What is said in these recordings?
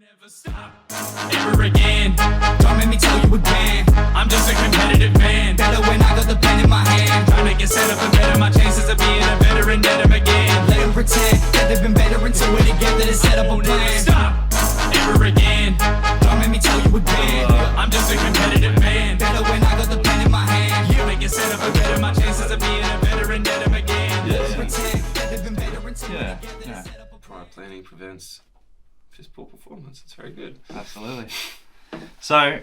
Never stop, ever again. Don't make me tell you again. I'm just a competitive man. Better when I got the pen in my hand. Trying to get set up and better my chances of being a veteran. Get them again. Let them pretend that they've been better until we together to set up a plan. Stop, ever again. Don't make me tell you again. I'm just a competitive man. Better when I got the pen in my hand. You make it set up and better my chances of being a veteran. Get them again. Let them pretend that they've been better until we together to set up a plan. Prior planning prevents just poor performance. It's very good. Absolutely. So,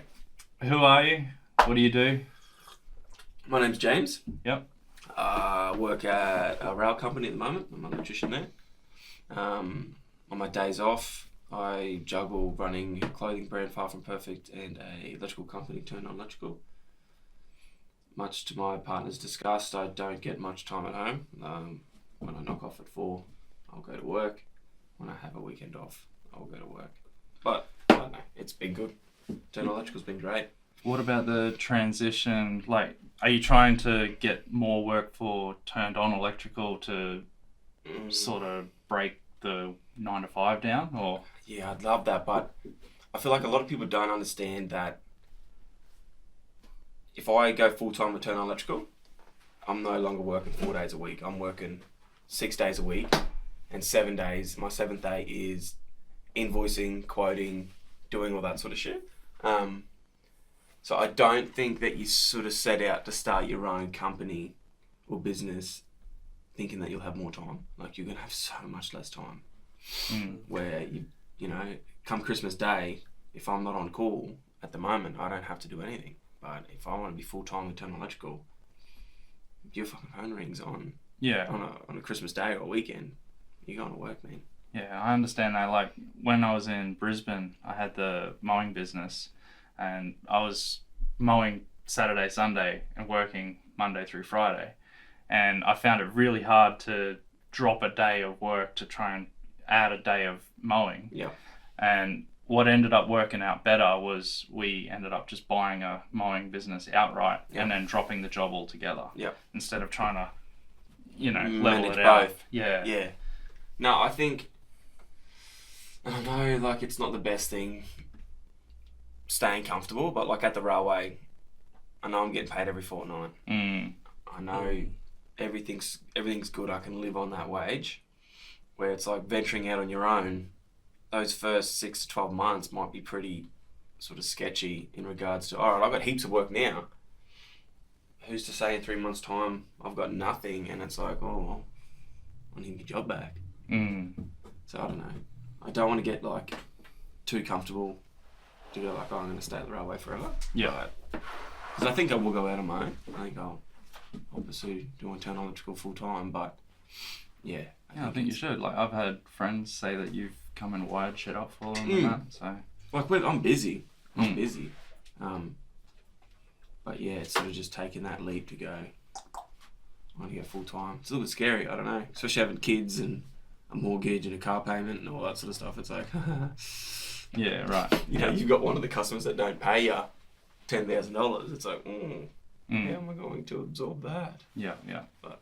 who are you? What do you do? My name's James. Yep. I work at a rail company at the moment. I'm an electrician there. On my days off, I juggle running a clothing brand Far From Perfect and a electrical company turned on electrical. Much to my partner's disgust, I don't get much time at home. When I knock off at 4, I'll go to work. When I have a weekend off, I'll go to work. But I don't know, it's been good. Turn electrical's been great. What about the transition? Like, are you trying to get more work for turned on electrical to sort of break the 9 to 5 down, or? Yeah, I'd love that, but I feel like a lot of people don't understand that if I go full-time with turn on electrical, I'm no longer working 4 days a week. I'm working 6 days a week, and 7 days. My 7th day is invoicing, quoting, doing all that sort of shit. So I don't think that you sort of set out to start your own company or business thinking that you'll have more time. Like, you're going to have so much less time. Where, you know, come Christmas Day, if I'm not on call at the moment, I don't have to do anything. But if I want to be full-time with turn on electrical, if your fucking phone rings on a Christmas Day or a weekend, you're going to work, man. Yeah, I understand that. Like, when I was in Brisbane, I had the mowing business, and I was mowing Saturday, Sunday, and working Monday through Friday. And I found it really hard to drop a day of work to try and add a day of mowing. Yeah. And what ended up working out better was we ended up just buying a mowing business outright and then dropping the job altogether. Yeah. Instead of trying to, level Manage it out. both. Yeah. Yeah. No, I think, I know, like, it's not the best thing staying comfortable, but like at the railway, I know I'm getting paid every fortnight. I know everything's good. I can live on that wage. Where it's like venturing out on your own, those first 6 to 12 months might be pretty sort of sketchy in regards to, all right, I've got heaps of work now. Who's to say in 3 months' time I've got nothing, and it's like, oh, well, I need my job back. So I don't know. I don't want to get like too comfortable to go like, oh, I'm going to stay at the railway forever. Yeah. Because I think I will go out on my own. I think I'll pursue doing turn on electrical full time, but yeah. I think you should. Like, I've had friends say that you've come and wired shit up for them and that, so. Like, I'm busy. I'm busy. But yeah, it's sort of just taking that leap to go, I want to go full time. It's a little bit scary, I don't know. Especially having kids and a mortgage and a car payment and all that sort of stuff. It's like, yeah, right. You know, you've got one of the customers that don't pay you $10,000. It's like, how am I going to absorb that? Yeah. But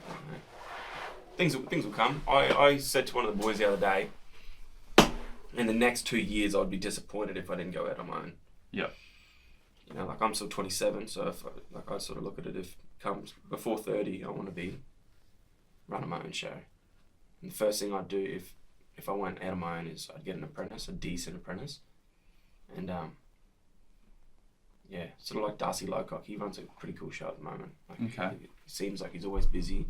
I don't know. Things will come. I said to one of the boys the other day, in the next 2 years, I'd be disappointed if I didn't go out on my own. Yeah. You know, like, I'm still 27, so if I sort of look at it, if comes before 30, I want to be running my own show. And the first thing I'd do if I went out on my own is I'd get an apprentice, a decent apprentice. And yeah, sort of like Darcy Locock. He runs a pretty cool show at the moment. Like, okay. It seems like he's always busy.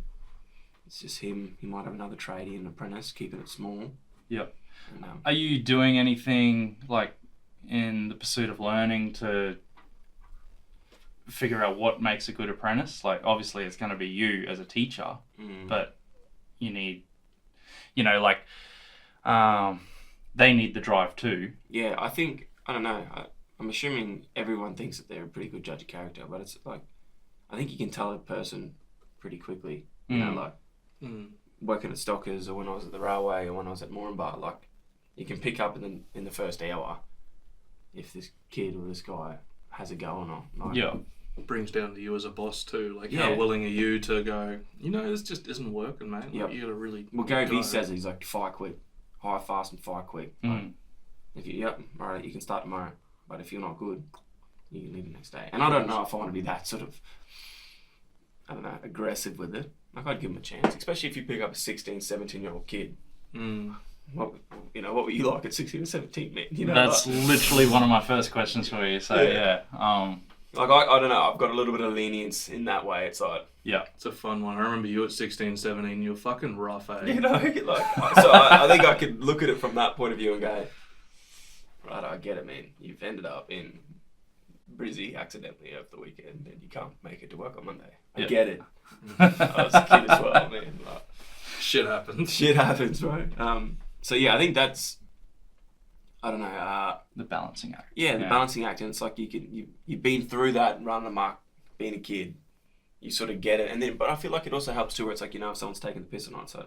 It's just him. He might have another tradie and an apprentice, keeping it small. Yep. And, are you doing anything like in the pursuit of learning to figure out what makes a good apprentice? Like, obviously it's going to be you as a teacher, but you need, they need the drive too. Yeah, I don't know. I'm assuming everyone thinks that they're a pretty good judge of character, but it's like, I think you can tell a person pretty quickly. You know, like working at Stockers, or when I was at the railway, or when I was at Moranbah, like, you can pick up in the first hour if this kid or this guy has a go or not. Like, yeah. Brings down to you as a boss too. Like, how willing are you to go, this just isn't working, mate. Like, you gotta really. Well, Gary Vee says he's like, fire quick, hire fast and fire quick. Like, If you, all right, you can start tomorrow. But if you're not good, you can leave the next day. And I don't know if I want to be that sort of, I don't know, aggressive with it. Like, I'd give them a chance, especially if you pick up a 16, 17-year-old kid. What were you like at 16 or 17, man? That's like, literally one of my first questions for you. So yeah. Like, I don't know. I've got a little bit of lenience in that way. It's like, yeah, it's a fun one. I remember you at 16, 17. You were fucking rough, eh? So I think I could look at it from that point of view and go, right, I get it, man. You've ended up in Brizzy accidentally over the weekend, and you can't make it to work on Monday. I get it. I was a kid as well, man. Like, shit happens. Shit happens, right? So yeah, I think that's, I don't know. The balancing act. Yeah, the balancing act, and it's like you've been through that, running amok, being a kid. You sort of get it, and then, but I feel like it also helps too, where it's like, if someone's taking the piss or not. So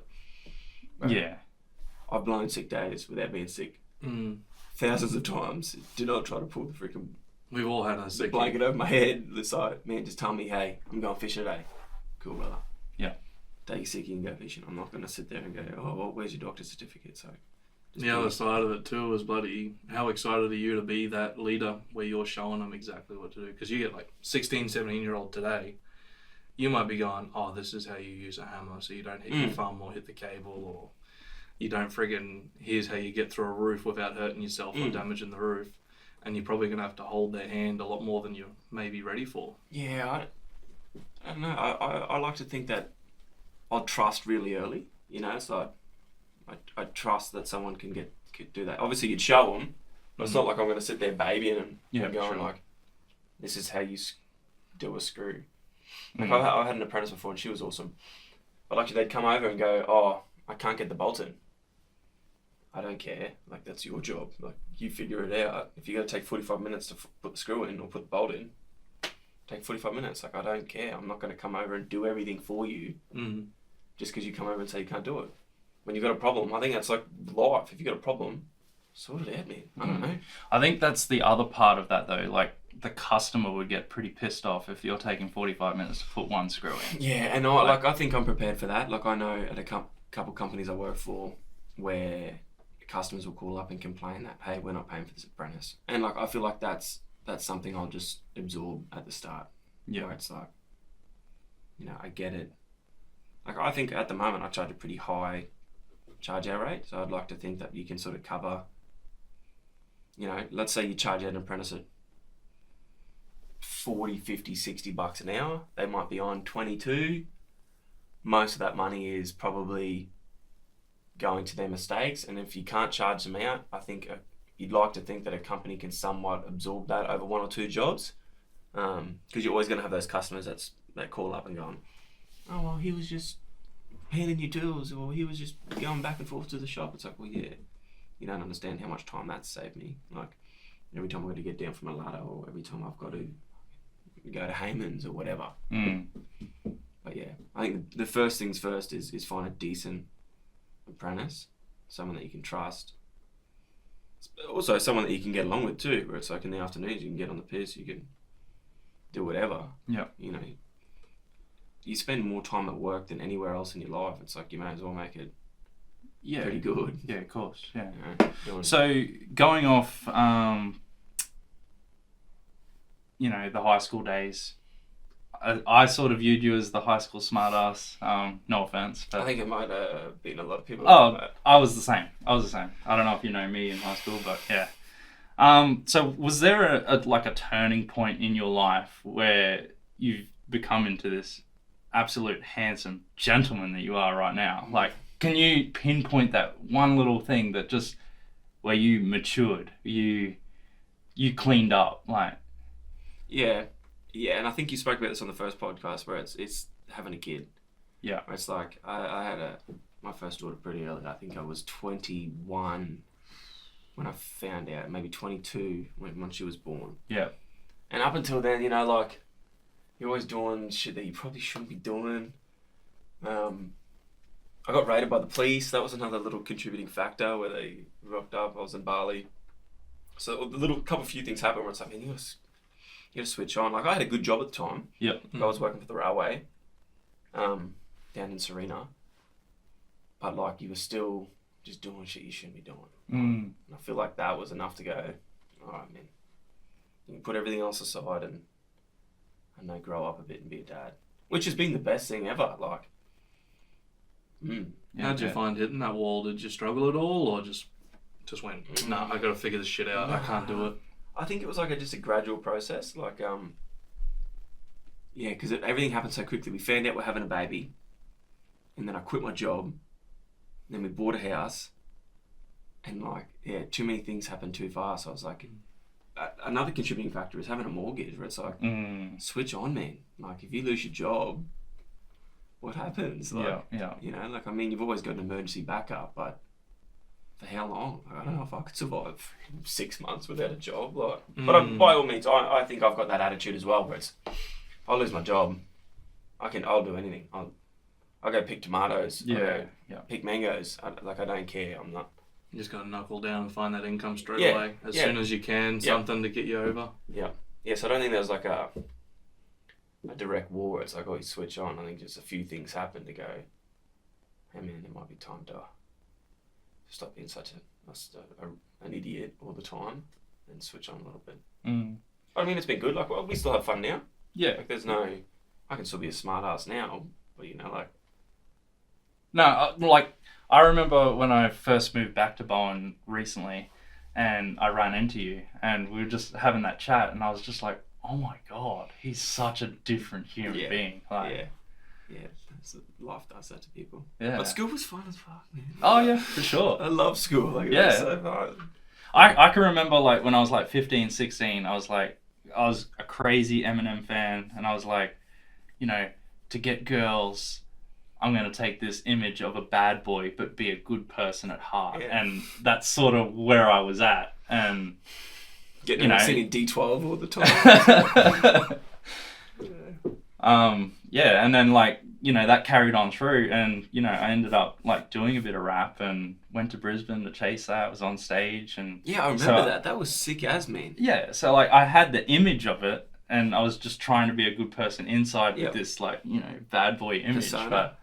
yeah, I've blown sick days without being sick. Thousands of times. Do not try to pull the freaking. We've all had a sick blanket over my head. The side, man, just tell me, hey, I'm going fishing today. Cool, brother. Yeah. Take your sick and go fishing. I'm not going to sit there and go, oh, well, where's your doctor's certificate? So. The other side of it too is bloody, how excited are you to be that leader where you're showing them exactly what to do? Because you get like 16, 17-year-old today, you might be going, oh, this is how you use a hammer so you don't hit your thumb or hit the cable, or you don't friggin', here's how you get through a roof without hurting yourself or damaging the roof. And you're probably going to have to hold their hand a lot more than you're maybe ready for. Yeah, I don't know. I like to think that I'll trust really early. It's like, I trust that someone could do that. Obviously, you'd show them, but it's not like I'm going to sit there babying and going like, this is how you do a screw. Like I had an apprentice before and she was awesome. But like they'd come over and go, oh, I can't get the bolt in. I don't care. Like, that's your job. Like, you figure it out. If you got to take 45 minutes to put the screw in or put the bolt in, take 45 minutes. Like, I don't care. I'm not going to come over and do everything for you just because you come over and say you can't do it. When you've got a problem, I think that's like life. If you've got a problem, sort it out, man. I don't know. I think that's the other part of that, though. Like, the customer would get pretty pissed off if you're taking 45 minutes to put one screw in. Yeah, and I think I'm prepared for that. Like, I know at a couple companies I work for where customers will call up and complain that, hey, we're not paying for this apprentice. And like, I feel like that's something I'll just absorb at the start. Yeah. Where it's like, I get it. Like, I think at the moment I charge a pretty high charge out rate. So I'd like to think that you can sort of cover, let's say you charge out an apprentice at 40, 50, 60 bucks an hour. They might be on 22. Most of that money is probably going to their mistakes, and if you can't charge them out, I think you'd like to think that a company can somewhat absorb that over one or two jobs, because you're always going to have those customers that call up and going, oh, well, he was just handing you tools, or he was just going back and forth to the shop. It's like, well, yeah, you don't understand how much time that's saved me. Like, every time I've got to get down from a ladder, or every time I've got to go to Hayman's or whatever. But yeah, I think the first things first is find a decent apprentice, someone that you can trust, also someone that you can get along with too, where it's like in the afternoons you can get on the piss, you can do whatever. You spend more time at work than anywhere else in your life. It's like you may as well make it pretty good. Yeah, of course. Yeah. So going off the high school days, I sort of viewed you as the high school smartass. No offense, but I think it might have been a lot of people. I was the same. I don't know if you know me in high school, but yeah. So was there a turning point in your life where you've become into this absolute handsome gentleman that you are right now? Like, can you pinpoint that one little thing that just where you matured, you cleaned up, like? Yeah, and I think you spoke about this on the first podcast where it's having a kid. Yeah. Where it's like I had my first daughter pretty early. I think I was 21 when I found out, maybe 22 when she was born. Yeah. And up until then, like, you're always doing shit that you probably shouldn't be doing. I got raided by the police. That was another little contributing factor where they rocked up. I was in Bali. So a few things happened where it's like, man, you gotta switch on. Like, I had a good job at the time. Yeah. I was working for the railway, down in Serena. But like, you were still just doing shit you shouldn't be doing. Mm. And I feel like that was enough to go, all right, man, you can put everything else aside and then grow up a bit and be a dad, which has been the best thing ever. Like, how'd you find hitting that wall? Did you struggle at all, or just went, nah, I got to figure this shit out. I can't do it. I think it was like just a gradual process. Like, yeah, because everything happened so quickly. We found out we're having a baby, and then I quit my job. And then we bought a house, and like, yeah, too many things happened too fast. So I was like, another contributing factor is having a mortgage, where it's like, switch on, man. Like, if you lose your job, what happens? Like, yeah. You know, like, I mean, you've always got an emergency backup, but for how long? Like, I don't know if I could survive 6 months without a job. Like, but by all means, I think I've got that attitude as well, where it's, if I lose my job, I'll do anything. I'll go pick tomatoes. Yeah. Pick mangoes. I don't care. I'm not. You just got to knuckle down and find that income straight Yeah, away as soon as you can. Something to get you over. Yeah. Yeah. So I don't think there's like a direct war. It's like, oh, you switch on. I think just a few things happen to go, hey man, it might be time to stop being such an idiot all the time and switch on a little bit. But I mean, it's been good. Like, well, we still have fun now. Yeah. Like, I can still be a smart ass now, but you know, like. No, like, I remember when I first moved back to Bowen recently, and I ran into you, and we were just having that chat, and I was just like, oh my God, he's such a different human being. Like, yeah. Life does that to people. Yeah. But school was fun as fuck, man. Oh yeah, for sure. I love school. Like, Yeah. it was so fun. I can remember, like, when I was like 15, 16, I was a crazy Eminem fan, and I was like, you know, to get girls, I'm going to take this image of a bad boy, but be a good person at heart. Yeah. And that's sort of where I was at. And Getting singing D12 all the time. yeah, and then, like, you know, that carried on through, and, you know, I ended up, like, doing a bit of rap and went to Brisbane to chase that. Was on stage, and Yeah, I remember that. That was sick as, man. yeah, so, like, I had the image of it, and I was just trying to be a good person inside with this, like, you know, bad boy image. Persona. But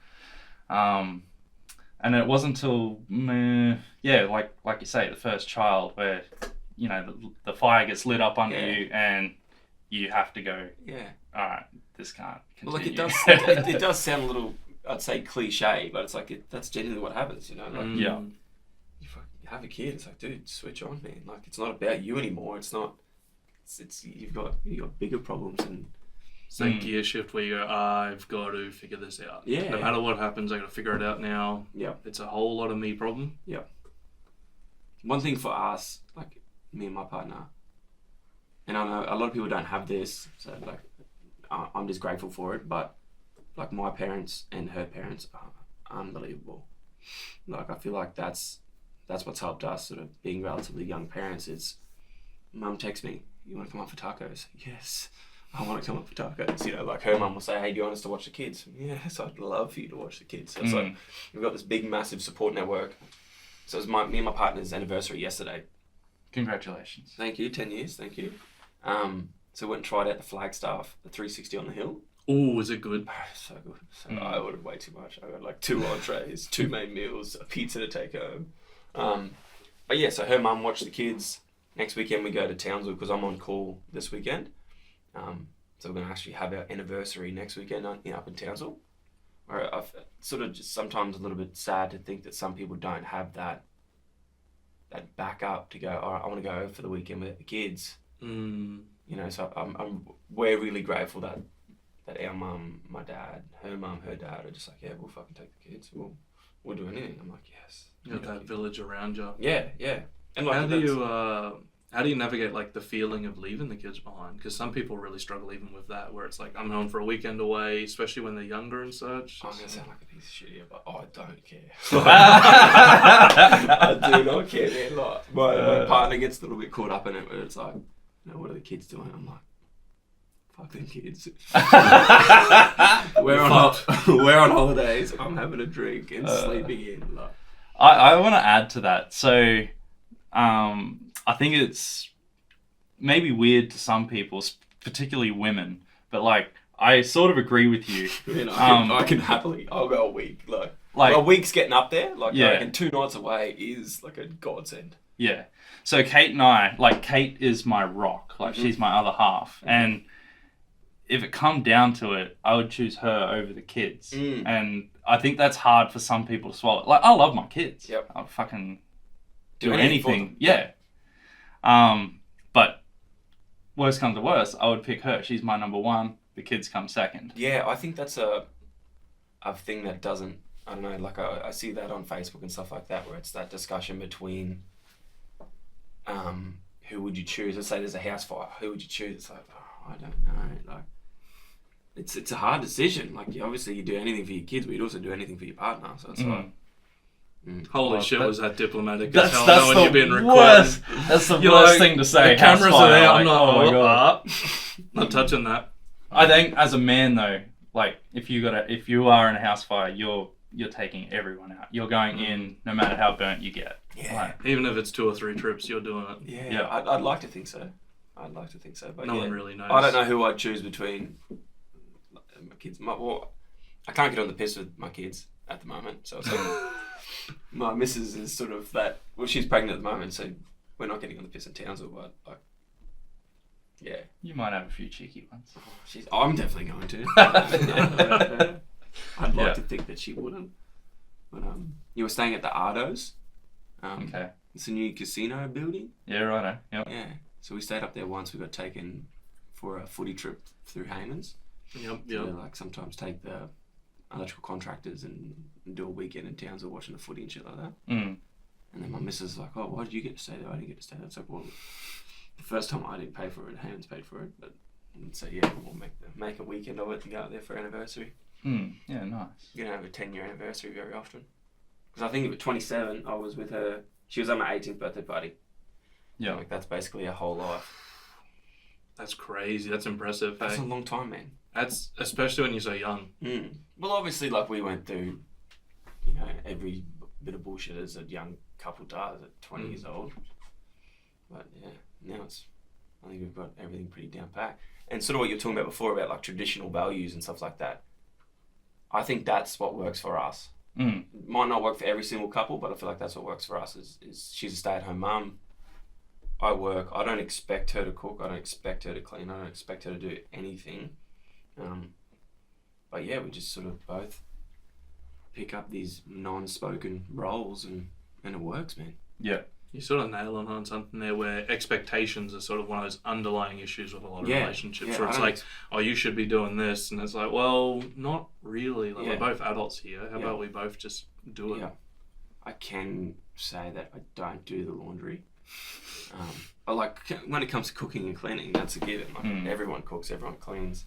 and it wasn't until like you say, the first child, where, you know, the fire gets lit up under you, and you have to go, all right, this can't continue. Well, like, it does sound a little, I'd say, cliche, but it's like, that's genuinely what happens, you know? Like, you have a kid, it's like, dude, switch on, man. Like, it's not about you anymore. It's not, it's you've got bigger problems. And it's that gear shift where you go, I've got to figure this out. Yeah. No matter what happens, I got to figure it out now. Yeah. It's a whole lot of me problem. Yeah. One thing for us, like me and my partner, and I know a lot of people don't have this, so like I'm just grateful for it, but like my parents and her parents are unbelievable. Like, I feel like that's what's helped us sort of being relatively young parents. Is mum texts me, you want to come up for tacos? Yes, I want to come up for tacos. You know, like her mum will say, hey, do you want us to watch the kids? Yes, I'd love for you to watch the kids. So it's like, we've got this big, massive support network. So it was me and my partner's anniversary yesterday. Congratulations. Thank you, 10 years, thank you. So we went and tried out the Flagstaff, the 360 on the hill. Oh, is it good? So good. So I ordered way too much. I got like 2 entrees, 2 main meals, a pizza to take home. But yeah, so her mum watched the kids. Next weekend we go to Townsville because I'm on call this weekend. So we're going to actually have our anniversary next weekend up in Townsville. Where I've sort of just sometimes a little bit sad to think that some people don't have that backup to go, all right, I want to go for the weekend with the kids. You know, so we're really grateful that our mum, my dad, her mum, her dad are just like, yeah, we'll fucking take the kids. We'll do anything. I'm like, yes. You got that village around you. Yeah. And like, how do you navigate like the feeling of leaving the kids behind? Because some people really struggle even with that, where it's like, I'm home for a weekend away, especially when they're younger and such. I'm gonna sound like a piece of shit here, but I don't care. I do not care, man. Like, my partner gets a little bit caught up in it, where it's like, you know, what are the kids doing? I'm like, fuck them kids. We're on holidays. I'm having a drink and sleeping in. Like, I want to add to that. So, I think it's maybe weird to some people, particularly women, but like, I sort of agree with you. You know, I can happily, I'll go a week. Like, like a week's getting up there. Like, Yeah. I reckon 2 nights away is like a godsend. Yeah. So Kate and I, like, Kate is my rock. Like, she's my other half. And if it come down to it, I would choose her over the kids. And I think that's hard for some people to swallow. Like, I love my kids. Yep. I'll fucking Do do anything for anything. Yeah. But worst comes to worst, I would pick her. She's my number one. The kids come second. Yeah, I think that's a thing that doesn't, I don't know, like I see that on Facebook and stuff like that, where it's that discussion between who would you choose? Let's say there's a house fire. Who would you choose? It's like, oh, I don't know. Like, it's a hard decision. Like, obviously you do anything for your kids, but you'd also do anything for your partner. So it's like, Holy shit, was that diplomatic? That's knowing you've been the recording. worst. That's the You're worst like, thing to say. The cameras house are fire, there. like, I'm not. oh my God. Not touching that. I think as a man though, like if you are in a house fire, you're taking everyone out. You're going in no matter how burnt you get. yeah. Like, Even if it's 2 or 3 trips, you're doing it. Yeah. I'd like to think so. But No one really knows. I don't know who I'd choose between my kids. Well, I can't get on the piss with my kids at the moment. So it's like, my missus is sort of that. Well, she's pregnant at the moment, so we're not getting on the piss in Townsville. But like, yeah, you might have a few cheeky ones. I'm definitely going to. I'd like to think that she wouldn't. But you were staying at the Ardos. Okay. It's a new casino building. Yeah, righto. Yep. Yeah. So we stayed up there once. We got taken for a footy trip through Hayman's. Yep. So we, like, sometimes take the electrical contractors and do a weekend in Townsville watching the footy and shit like that. And then my missus was like, oh, why did you get to stay there? I didn't get to stay there. It's like, well, the first time I didn't pay for it, Hayman's paid for it. But so yeah, we'll make a weekend of it and go out there for anniversary. Yeah, nice. You don't have a 10-year anniversary very often. Because I think at 27, I was with her. She was at my 18th birthday party. Yeah. Like, that's basically a whole life. That's crazy. That's impressive. That's Hey? a long time, man. That's especially when you're so young. Well, obviously, like, we went through, every bit of bullshit as a young couple does at 20 years old. But yeah, now I think we've got everything pretty down pat. And sort of what you were talking about before about like traditional values and stuff like that. I think that's what works for us. It might not work for every single couple, but I feel like that's what works for us. Is she's a stay-at-home mum. I work. I don't expect her to cook. I don't expect her to clean. I don't expect her to do anything. But yeah, we just sort of both pick up these non-spoken roles and it works, man. Yeah. You sort of nail on something there where expectations are sort of one of those underlying issues with a lot of relationships where it's like, oh, you should be doing this. And it's like, well, not really. Like, we're both adults here. How about we both just do it? Yeah. I can say that I don't do the laundry. But like when it comes to cooking and cleaning, that's a given. Like everyone cooks, everyone cleans.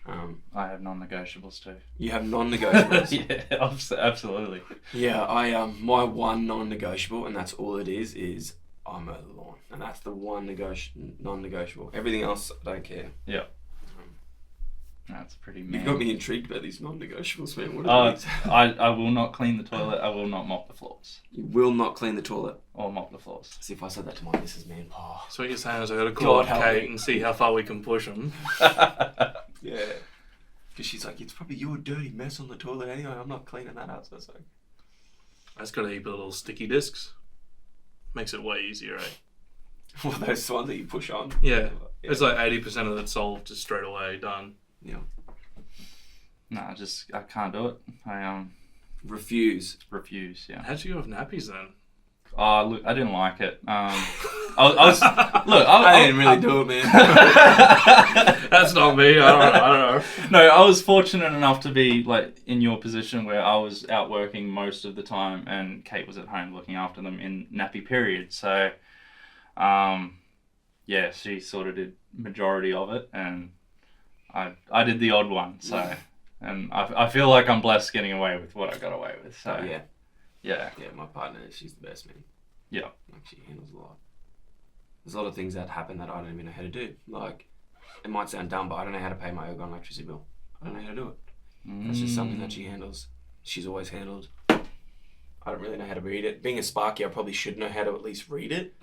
I have non-negotiables too. You have non-negotiables. Yeah, absolutely. Yeah, I my one non-negotiable, and that's all it is I mow the lawn, and that's the one non-negotiable. Everything else, I don't care. Yeah. That's pretty You've man. got me intrigued about these non-negotiables, man. What are these? I will not clean the toilet. I will not mop the floors. You will not clean the toilet. Or mop the floors. See, if I said that to my missus, man. Oh. So what you're saying is I got to call up help Kate me. and see how far we can push them. Yeah. Because she's like, it's probably your dirty mess on the toilet anyway. I'm not cleaning that up. So it's like... That's got a heap of little sticky discs. Makes it way easier, eh? Well, those ones that you push on. Yeah. It's like 80% of it solved just straight away, done. Yeah. No, I can't do it. I Refuse. refuse. Yeah. How'd you go with nappies then? Oh, look, I didn't like it. I didn't really do it, man. That's not me. I don't know. No, I was fortunate enough to be like in your position where I was out working most of the time and Kate was at home looking after them in nappy period. So, yeah, she sort of did majority of it and I did the odd one. So, and I feel like I'm blessed getting away with what I got away with. So, Yeah. Yeah. Yeah, my partner, she's the best, man. Yeah. Like, she handles a lot. There's a lot of things that happen that I don't even know how to do. Like, it might sound dumb, but I don't know how to pay my Ogon electricity bill. I don't know how to do it. That's just something that she handles. She's always handled. I don't really know how to read it. Being a Sparky, I probably should know how to at least read it.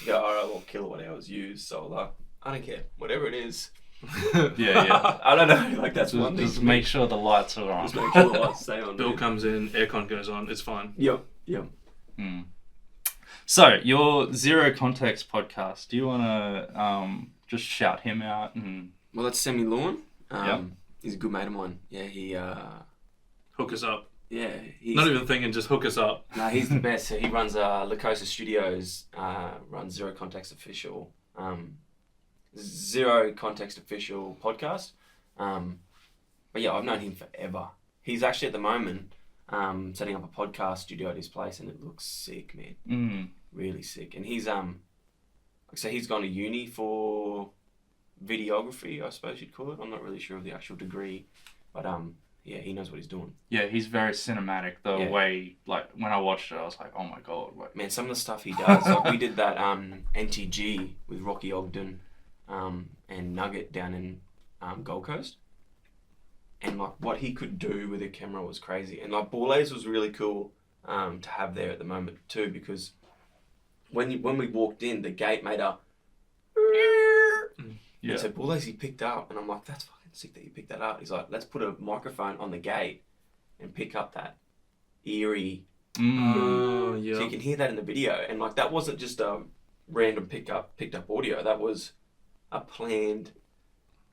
To go, alright, well, kilowatt hours used, solar. I don't care. Whatever it is, Yeah. I don't know. Like that's one thing. Just make sure the lights are on. Just make sure the lights stay on. Bill dude. comes in, aircon goes on, it's fine. Yep. So, your Zero Context podcast, do you want to just shout him out? And Well, that's Sammy Lawn. Yep. He's a good mate of mine. Yeah, he. Hook us up. Yeah, he's Not even thinking, just hook us up. No, he's the best. So he runs Lacosta Studios, runs Zero Context Official, Zero Context Official podcast. But yeah, I've known him forever. He's actually at the moment setting up a podcast studio at his place, and it looks sick, man. Really sick. And he's so he's gone to uni for videography, I suppose you'd call it. I'm not really sure of the actual degree, but yeah, he knows what he's doing. yeah, he's very cinematic. The way, like, when I watched it, I was like, oh my god. Like, Man, some of the stuff he does, like we did that NTG with Rocky Ogden and Nugget down in Gold Coast. And like what he could do with a camera was crazy. And like Bourlays was really cool to have there at the moment too, because when we walked in, the gate made a yeah. And so Bourlays he picked up, and I'm like, that's fucking sick that you picked that up. He's like, let's put a microphone on the gate and pick up that eerie. Oh, yeah. So you can hear that in the video, and like that wasn't just a random picked up audio. That was a planned.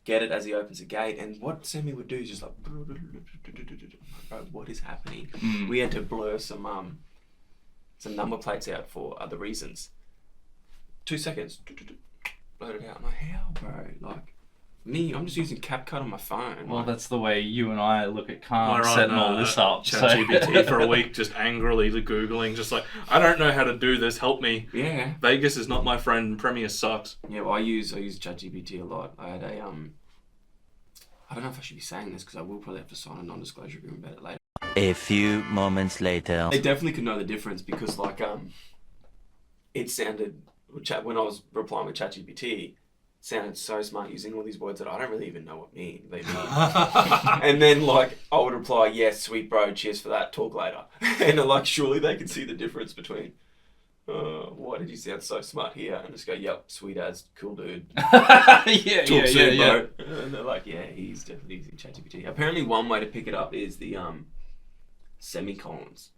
Get it as he opens the gate, and what Sammy would do is just like, bro, what is happening? We had to blur some number plates out for other reasons. 2 seconds, blurred it out. I'm like, how, bro? Like, me, I'm just using CapCut on my phone. Well, like, that's the way you and I look at Calm, We're on, setting all this up. ChatGPT for a week, just angrily Googling, just like, I don't know how to do this, help me. yeah, Vegas is not my friend, Premiere sucks. yeah. Well, I use ChatGPT a lot. I had a I don't know if I should be saying this because I will probably have to sign a non-disclosure agreement about it later. A few moments later. They definitely could know the difference because, like, it sounded when I was replying with ChatGPT, it sounded so smart using all these words that I don't really even know what they mean. And then, like, I would reply, "Yes, sweet bro, cheers for that. Talk later." And they're like, surely they can see the difference between. Why did you sound so smart here? And just go, "Yep, sweet as, cool dude." yeah. Talk soon, bro. And they're like, "Yeah, he's definitely using ChatGPT." Apparently, one way to pick it up is the semicolons.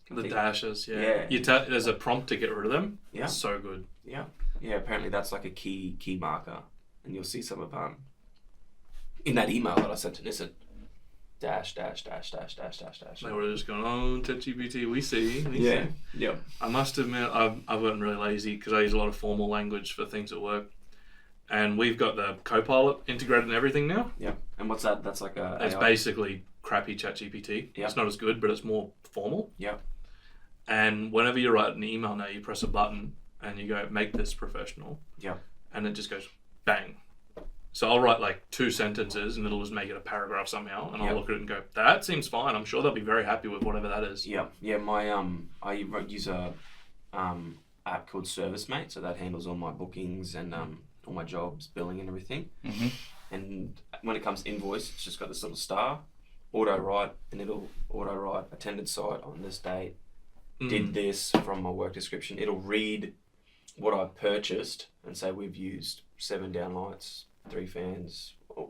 The dashes, yeah. Yeah. There's a prompt to get rid of them. Yeah. So good. Yeah. Apparently, that's like a key marker, and you'll see some of in that email that I sent to Nissan. Dash. They were just going, oh, ChatGPT, we see. See. Yeah. I must admit, I've gotten really lazy because I use a lot of formal language for things at work. And we've got the Copilot integrated in everything now. Yeah. And what's that? That's like a It's AI. basically crappy ChatGPT. Yep. It's not as good, but it's more formal. Yeah. And whenever you write an email now, you press a button and you go, make this professional. Yeah. And it just goes, bang. So I'll write like 2 sentences and it'll just make it a paragraph somehow. And I'll look at it and go, that seems fine. I'm sure they'll be very happy with whatever that is. Yeah. My I use a app called ServiceMate, so that handles all my bookings and all my jobs, billing and everything. Mm-hmm. And when it comes to invoice, it's just got this little star, auto write, and it'll auto write attended site on this date. Did this from my work description. It'll read what I purchased and say we've used 7 downlights, 3 fans, or,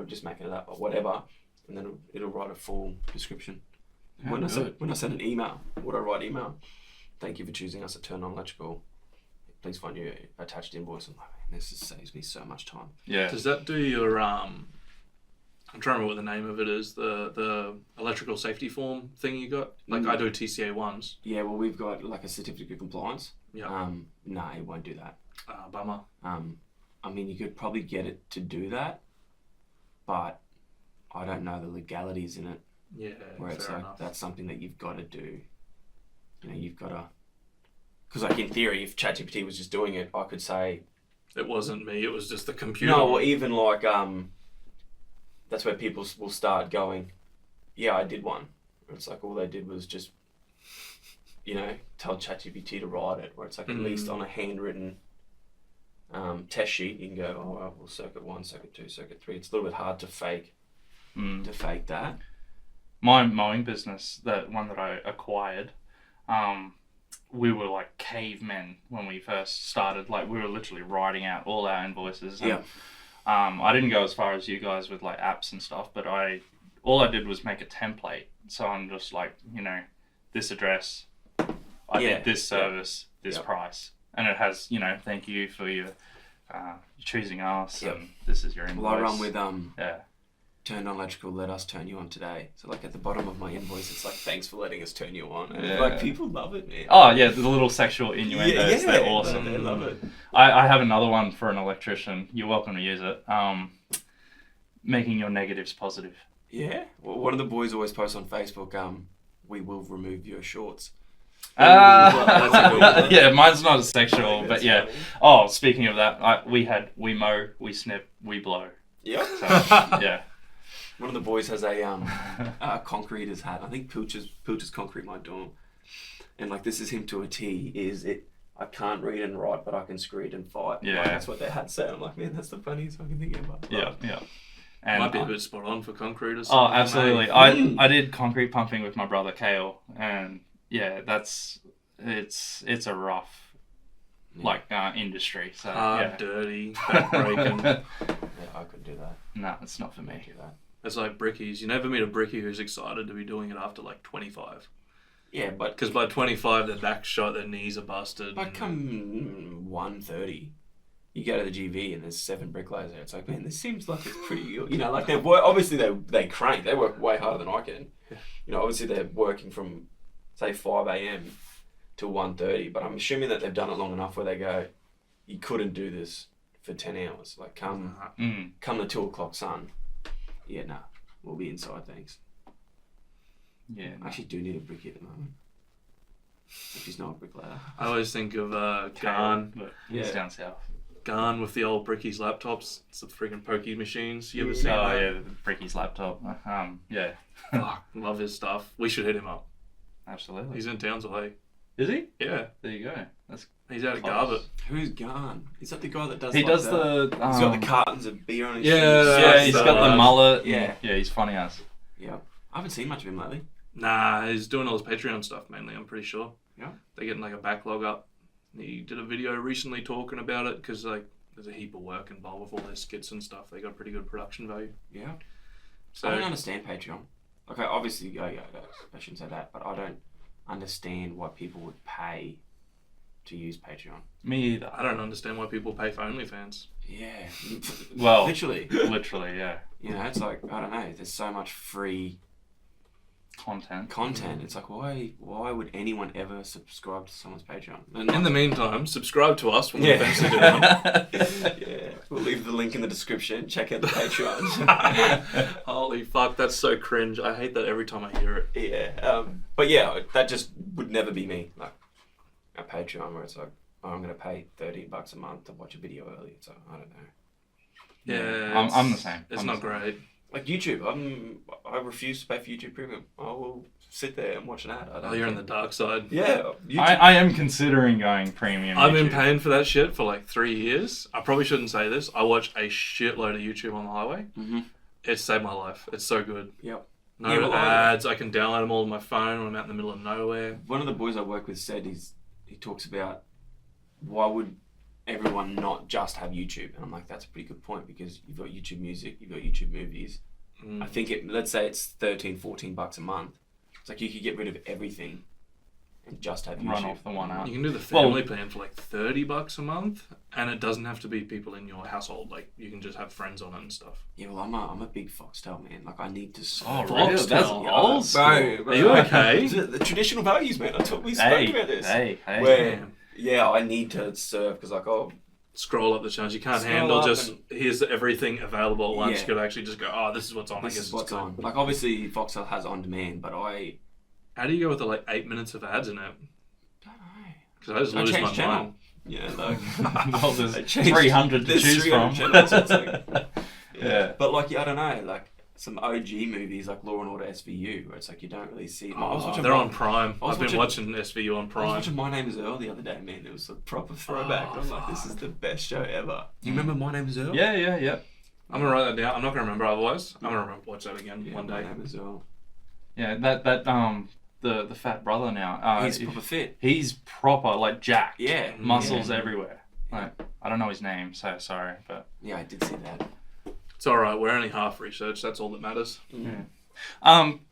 just making it up or whatever, and then it'll write a full description. When I send an email, auto write email, thank you for choosing us at Turn On Electrical. Please find your attached invoice. I'm like, man, this just saves me so much time. Yeah. Does that do your I'm trying to remember what the name of it is, the electrical safety form thing you got? Like I do TCA ones. Yeah, well, we've got like a certificate of compliance. Yeah. No, it won't do that. Bummer. I mean, you could probably get it to do that, but I don't know the legalities in it. Yeah, Where it's fair like, enough. that's something that you've got to do. You've got to... Because like in theory, if ChatGPT was just doing it, I could say... It wasn't me, it was just the computer. No, or even like... that's where people will start going, yeah, I did one. It's like all they did was just, tell ChatGPT to write it, where it's like at least on a handwritten test sheet, you can go, oh, well, circuit 1, circuit 2, circuit 3. It's a little bit hard to fake that. My mowing business, the one that I acquired, we were like cavemen when we first started. Like, we were literally writing out all our invoices. And I didn't go as far as you guys with like apps and stuff, but all I did was make a template. So I'm just like, this address, I did this service, this price, and it has, thank you for your choosing us, and this is your invoice. Well, I run with turned on electrical, let us turn you on today. So like at the bottom of my invoice, it's like, thanks for letting us turn you on. And like people love it, man. Oh yeah, the little sexual innuendos, they're awesome. They love it. I have another one for an electrician. You're welcome to use it. Making your negatives positive. Yeah. Well, one of the boys always posts on Facebook, we will remove your shorts. Yeah, mine's not as sexual, but yeah. Funny. Oh, speaking of that, we mow, we snip, we blow. Yep. So, yeah. One of the boys has a concreter's hat. I think Pooch's concrete my dorm. And like this is him to a T. I can't read and write, but I can screed and fight. Yeah. Like, that's what their hats say. I'm like, man, that's the funniest fucking thing ever. Yeah. And Might be a bit spot on for concreters. Oh, absolutely. I did concrete pumping with my brother Kale, and yeah, it's a rough industry. So dirty, backbreaking. Yeah, I couldn't do that. No, it's not for me. It's like brickies. You never meet a brickie who's excited to be doing it after like 25. Yeah, but Because by 25, their back's shot, their knees are busted. But come 1:30, you go to the GV and there's 7 bricklayers there. It's like, man, this seems like it's pretty, like obviously they crank. They work way harder than I can. Obviously they're working from, say, 5 a.m. till 1:30, but I'm assuming that they've done it long enough where they go, you couldn't do this for 10 hours. Like, come the 2 o'clock sun. Yeah, nah, we'll be inside, thanks. Yeah. I actually do need a brickie at the moment. If he's not a bricklayer. I always think of Garn. But he's down south. Garn with the old brickies laptops. It's the freaking pokey machines. You ever seen that? Oh yeah, Bricky's laptop. Yeah. Fuck, love his stuff. We should hit him up. Absolutely. He's in Townsville, hey? Is he? Yeah. There you go. He's out of Close. Garbutt. Who's Garn? Is that the guy that does He does he's the. got the cartons of beer on his shoes. Yeah, he's got the mullet. Yeah. Yeah, he's funny as. Yeah. I haven't seen much of him lately. Nah, he's doing all his Patreon stuff mainly, I'm pretty sure. Yeah. They're getting like a backlog up. He did a video recently talking about it because like there's a heap of work involved with all their skits and stuff. They got pretty good production value. Yeah. So I don't understand Patreon. Okay, obviously, I shouldn't say that, but I don't understand why people would pay to use Patreon. Me either. I don't understand why people pay for OnlyFans. Yeah. Well, literally, yeah. it's like, I don't know. There's so much free content. It's like, why would anyone ever subscribe to someone's Patreon? In the meantime, subscribe to us when we Yeah. eventually do it. Yeah, we'll leave the link in the description. Check out the Patreon. Holy fuck, that's so cringe. I hate that every time I hear it. Yeah, but yeah, that just would never be me. Like a Patreon where it's like, oh, I'm gonna pay $13 a month to watch a video early. So I don't know. Yeah, I'm the same. It's not great. Like YouTube, I refuse to pay for YouTube Premium. I will sit there and watch an ad. Oh, you're on the dark side. Yeah, YouTube. I am considering going premium. I've been YouTube. paying for that shit for like 3 years. I probably shouldn't say this. I watch a shitload of YouTube on the highway. Mm-hmm. It saved my life. It's so good. Yep. No Yeah, well, ads. I can download them all on my phone when I'm out in the middle of nowhere. One of the boys I work with said he talks about why would everyone not just have YouTube? And I'm like, that's a pretty good point because you've got YouTube Music, you've got YouTube Movies. I think let's say it's $13-14 a month. It's like you could get rid of everything and just have YouTube. Run off the one app. You can do the family plan for like $30 a month, and it doesn't have to be people in your household. Like you can just have friends on it and stuff. Yeah, well, I'm a big Foxtel man. Like I need to. Oh, really? Foxtel. That's old school. Bro, Are you okay? The traditional values, man. We spoke about this. Hey. Where, yeah, I need to serve because like Scroll up the channels. You can't Scroll handle up just here's everything available at once. Yeah. You could actually just go, oh, this is what's on. this I guess is what's it's on. good. Like obviously Foxtel has on demand, but I How do you go with the like 8 minutes of ads in it? don't know. Because I just lose change my channel. mind. Yeah, like Well, there's I changed- 300 to there's choose 300 from. channels, it's like- Yeah. But like, I don't know, like some OG movies like Law and Order SVU, where it's like you don't really see. I was watching They're on Prime. I was I've been watching SVU on I was Prime. watching My Name Is Earl the other day, man. It was a proper throwback. Oh, I'm like, this is the best show ever. Do you remember My Name Is Earl? Yeah. I'm gonna write that down. I'm not gonna remember otherwise. I'm gonna watch that again Yeah, one My day. Name Is Earl. Yeah, that the fat brother now. He's proper fit. He's proper like jacked. Yeah. Muscles everywhere. Like I don't know his name, so sorry, but Yeah, I did see that. It's all right. We're only half research. That's all that matters.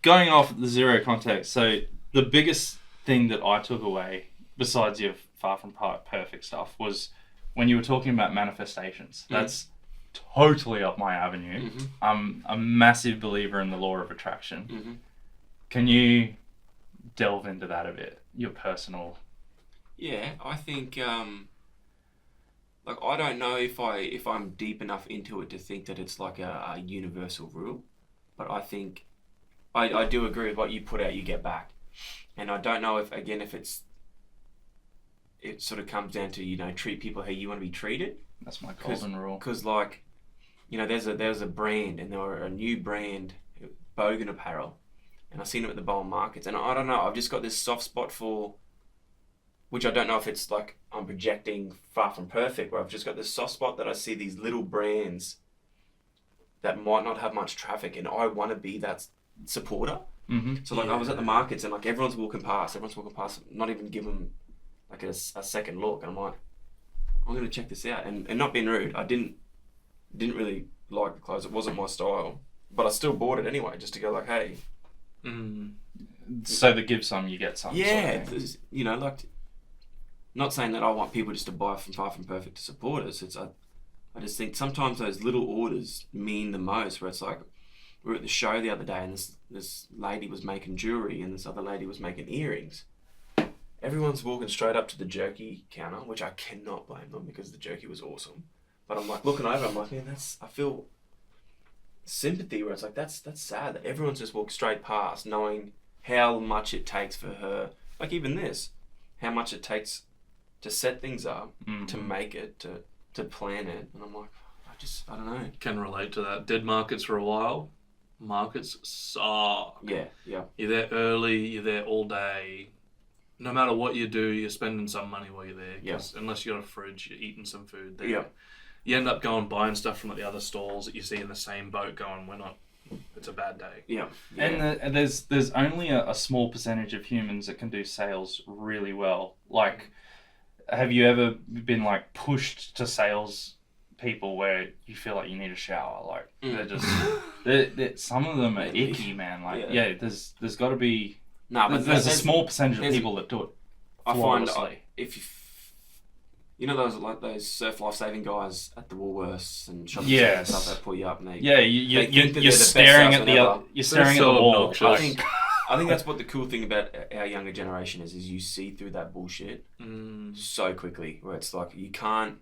going off the zero context. So the biggest thing that I took away, besides your far from perfect stuff, was when you were talking about manifestations. That's totally up my avenue. I'm a massive believer in the law of attraction. Can you delve into that a bit? Your personal. Yeah, I think like I don't know if I'm deep enough into it to think that it's like a universal rule, but I think I do agree with what you put out, you get back, and I don't know if it sort of comes down to treat people how you want to be treated. That's my golden rule. Because like there's a brand, and there were a new brand, Bowen apparel, and I've seen it at the Bowen markets, and I don't know, I've just got this soft spot for, which I don't know if it's like I'm projecting far from perfect, where I've just got this soft spot that I see these little brands that might not have much traffic, and I want to be that supporter. So like I was at the markets, and like everyone's walking past, not even give them like a second look, and I'm like, I'm going to check this out, and not being rude, I didn't really like the clothes, it wasn't my style, but I still bought it anyway, just to go like, hey. So the give some, you get some. Yeah, like, not saying that I want people just to buy from Far From Perfect to support us. I just think sometimes those little orders mean the most, where it's like, we were at the show the other day, and this lady was making jewelry, and this other lady was making earrings. Everyone's walking straight up to the jerky counter, which I cannot blame them, because the jerky was awesome. But I'm like looking over, I'm like, man, I feel sympathy, where it's like, that's sad that everyone's just walked straight past, knowing how much it takes for her, like even this, how much it takes to set things up, to make it, to plan it. And I'm like, I don't know. Can relate to that. Did markets for a while. Markets suck. Yeah. You're there early, you're there all day. No matter what you do, you're spending some money while you're there. Cause unless you got a fridge, you're eating some food there. Yeah. You end up going buying stuff from the other stalls that you see in the same boat going, it's a bad day. Yeah. And there's only a small percentage of humans that can do sales really well. Like, have you ever been like pushed to sales people where you feel like you need a shower? Like they're just some of them are icky, man. Like there's got to be there's a small percentage of people that do it flawlessly. I find if those surf life saving guys at the Woolworths and shopping centres and stuff that pull you up, and you're staring at the wall. I think that's what the cool thing about our younger generation is you see through that bullshit so quickly, where it's like you can't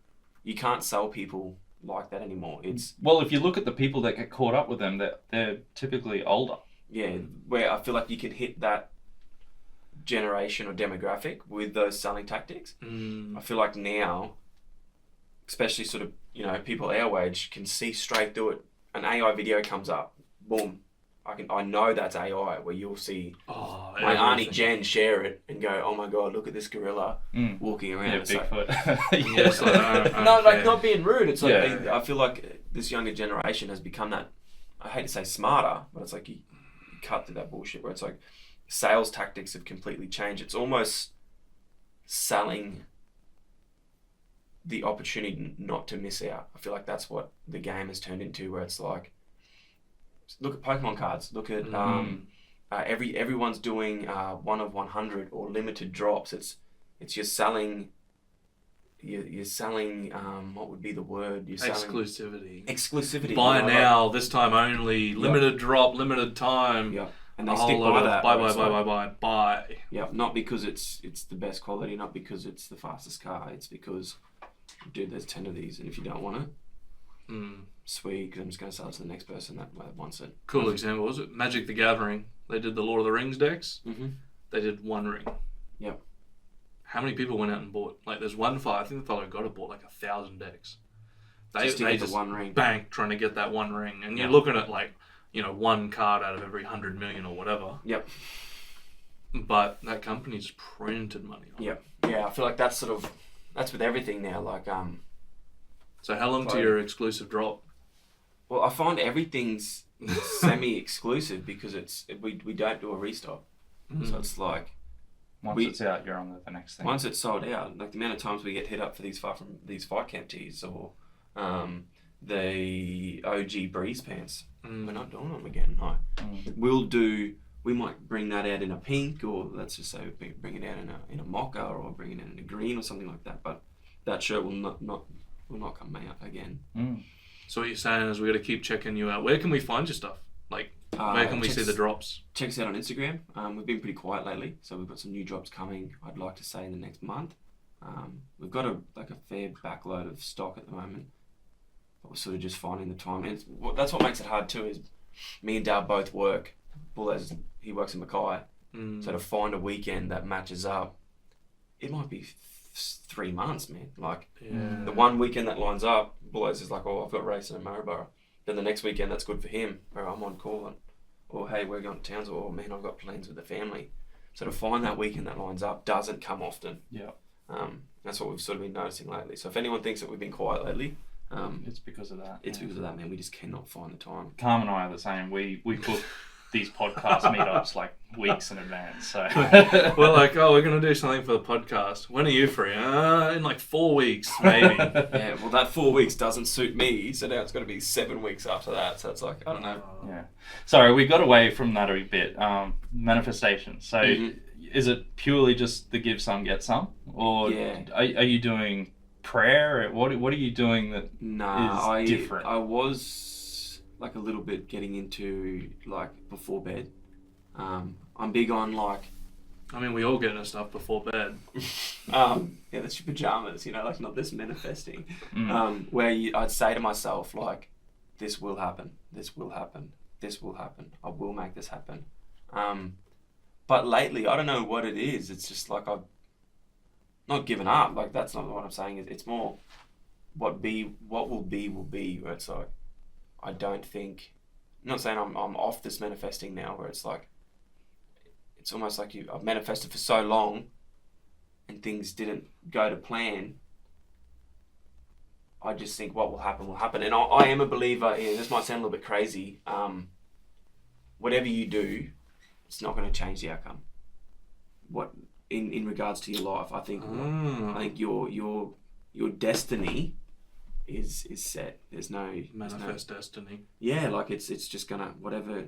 sell people like that anymore. Well, if you look at the people that get caught up with them, they're typically older. Yeah, where I feel like you can hit that generation or demographic with those selling tactics. I feel like now, especially sort of people our age can see straight through it. An AI video comes up, boom. I know that's AI, where you'll see my Auntie Jen share it and go, oh my God, look at this gorilla walking around. Yeah, Bigfoot. It's like, not being rude. It's like, I feel like this younger generation has become that, I hate to say smarter, but it's like you cut through that bullshit, where it's like sales tactics have completely changed. It's almost selling the opportunity not to miss out. I feel like that's what the game has turned into, where it's like, look at Pokemon cards. Look at everyone's doing 1 of 100 or limited drops. It's you're selling. You're selling. What would be the word? You're selling exclusivity. Buy now, this time only. Limited drop, limited time. Yeah, and they stick by that. Buy. Yeah, not because it's the best quality, not because it's the fastest car. It's because, dude, there's 10 of these, and if you don't want it. Sweet, because I'm just going to sell it to the next person that wants it. Cool example, was it Magic the Gathering? They did the Lord of the Rings decks. They did one ring. Yep. How many people went out and bought? Like, there's one fellow, I think the fellow got it, bought like 1,000 decks. They just one ring. Bank trying to get that one ring. And you're looking at like, one card out of every 100 million or whatever. Yep. But that company just printed money on it. Yeah, I feel like that's with everything now. Like, so how long to your exclusive drop? Well, I find everything's semi-exclusive because we don't do a restock. So it's like... Once it's out, you're on to the next thing. Once it's sold out, like the amount of times we get hit up for these fight camp tees or the OG breeze pants, we're not doing them again. No, we might bring that out in a pink, or let's just say bring it out in a mocha, or bring it out in a green or something like that. But that shirt will not come out again. So what you're saying is we got to keep checking you out. Where can we find your stuff? Like, where can we see the drops? Check us out on Instagram. We've been pretty quiet lately, so we've got some new drops coming. I'd like to say in the next month. We've got a fair backload of stock at the moment, but we're sort of just finding the time. And that's what makes it hard too. Is me and Dale both work. Bullaz, he works in Mackay, so to find a weekend that matches up, it might be 3 months, man. Like the one weekend that lines up, Bullaz is like, oh, I've got racing in Maryborough. Then the next weekend, that's good for him. Or I'm on call, or hey, we're going to Townsville. Or man, I've got plans with the family. So to find that weekend that lines up doesn't come often. Yeah. That's what we've sort of been noticing lately. So if anyone thinks that we've been quiet lately, it's because of that. It's because of that, man. We just cannot find the time. Carm and I are the same. We book these podcast meetups like weeks in advance. So we're like, we're going to do something for the podcast. When are you free? In like 4 weeks, maybe. Yeah, well, that 4 weeks doesn't suit me, so now it's got to be 7 weeks after that. So it's like, I don't know. Yeah. Sorry, we got away from that a bit. Manifestation. So is it purely just the give some, get some? Or are you doing prayer? What are you doing that is different? I was like a little bit getting into like before bed. I'm big on like... I mean, we all get into stuff before bed. That's your pajamas, like not this manifesting. Where I'd say to myself like, this will happen, this will happen, this will happen, I will make this happen. But lately, I don't know what it is. It's just like I've not given up. Like that's not what I'm saying. It's more what will be, where it's like, I don't think... I'm not saying I'm off this manifesting now, where it's like... It's almost like I've manifested for so long and things didn't go to plan. I just think what will happen will happen. And I am a believer in... This might sound a little bit crazy. Whatever you do, it's not going to change the outcome. What in regards to your life, I think your destiny... is set. There's no destiny. Yeah, like it's just gonna whatever.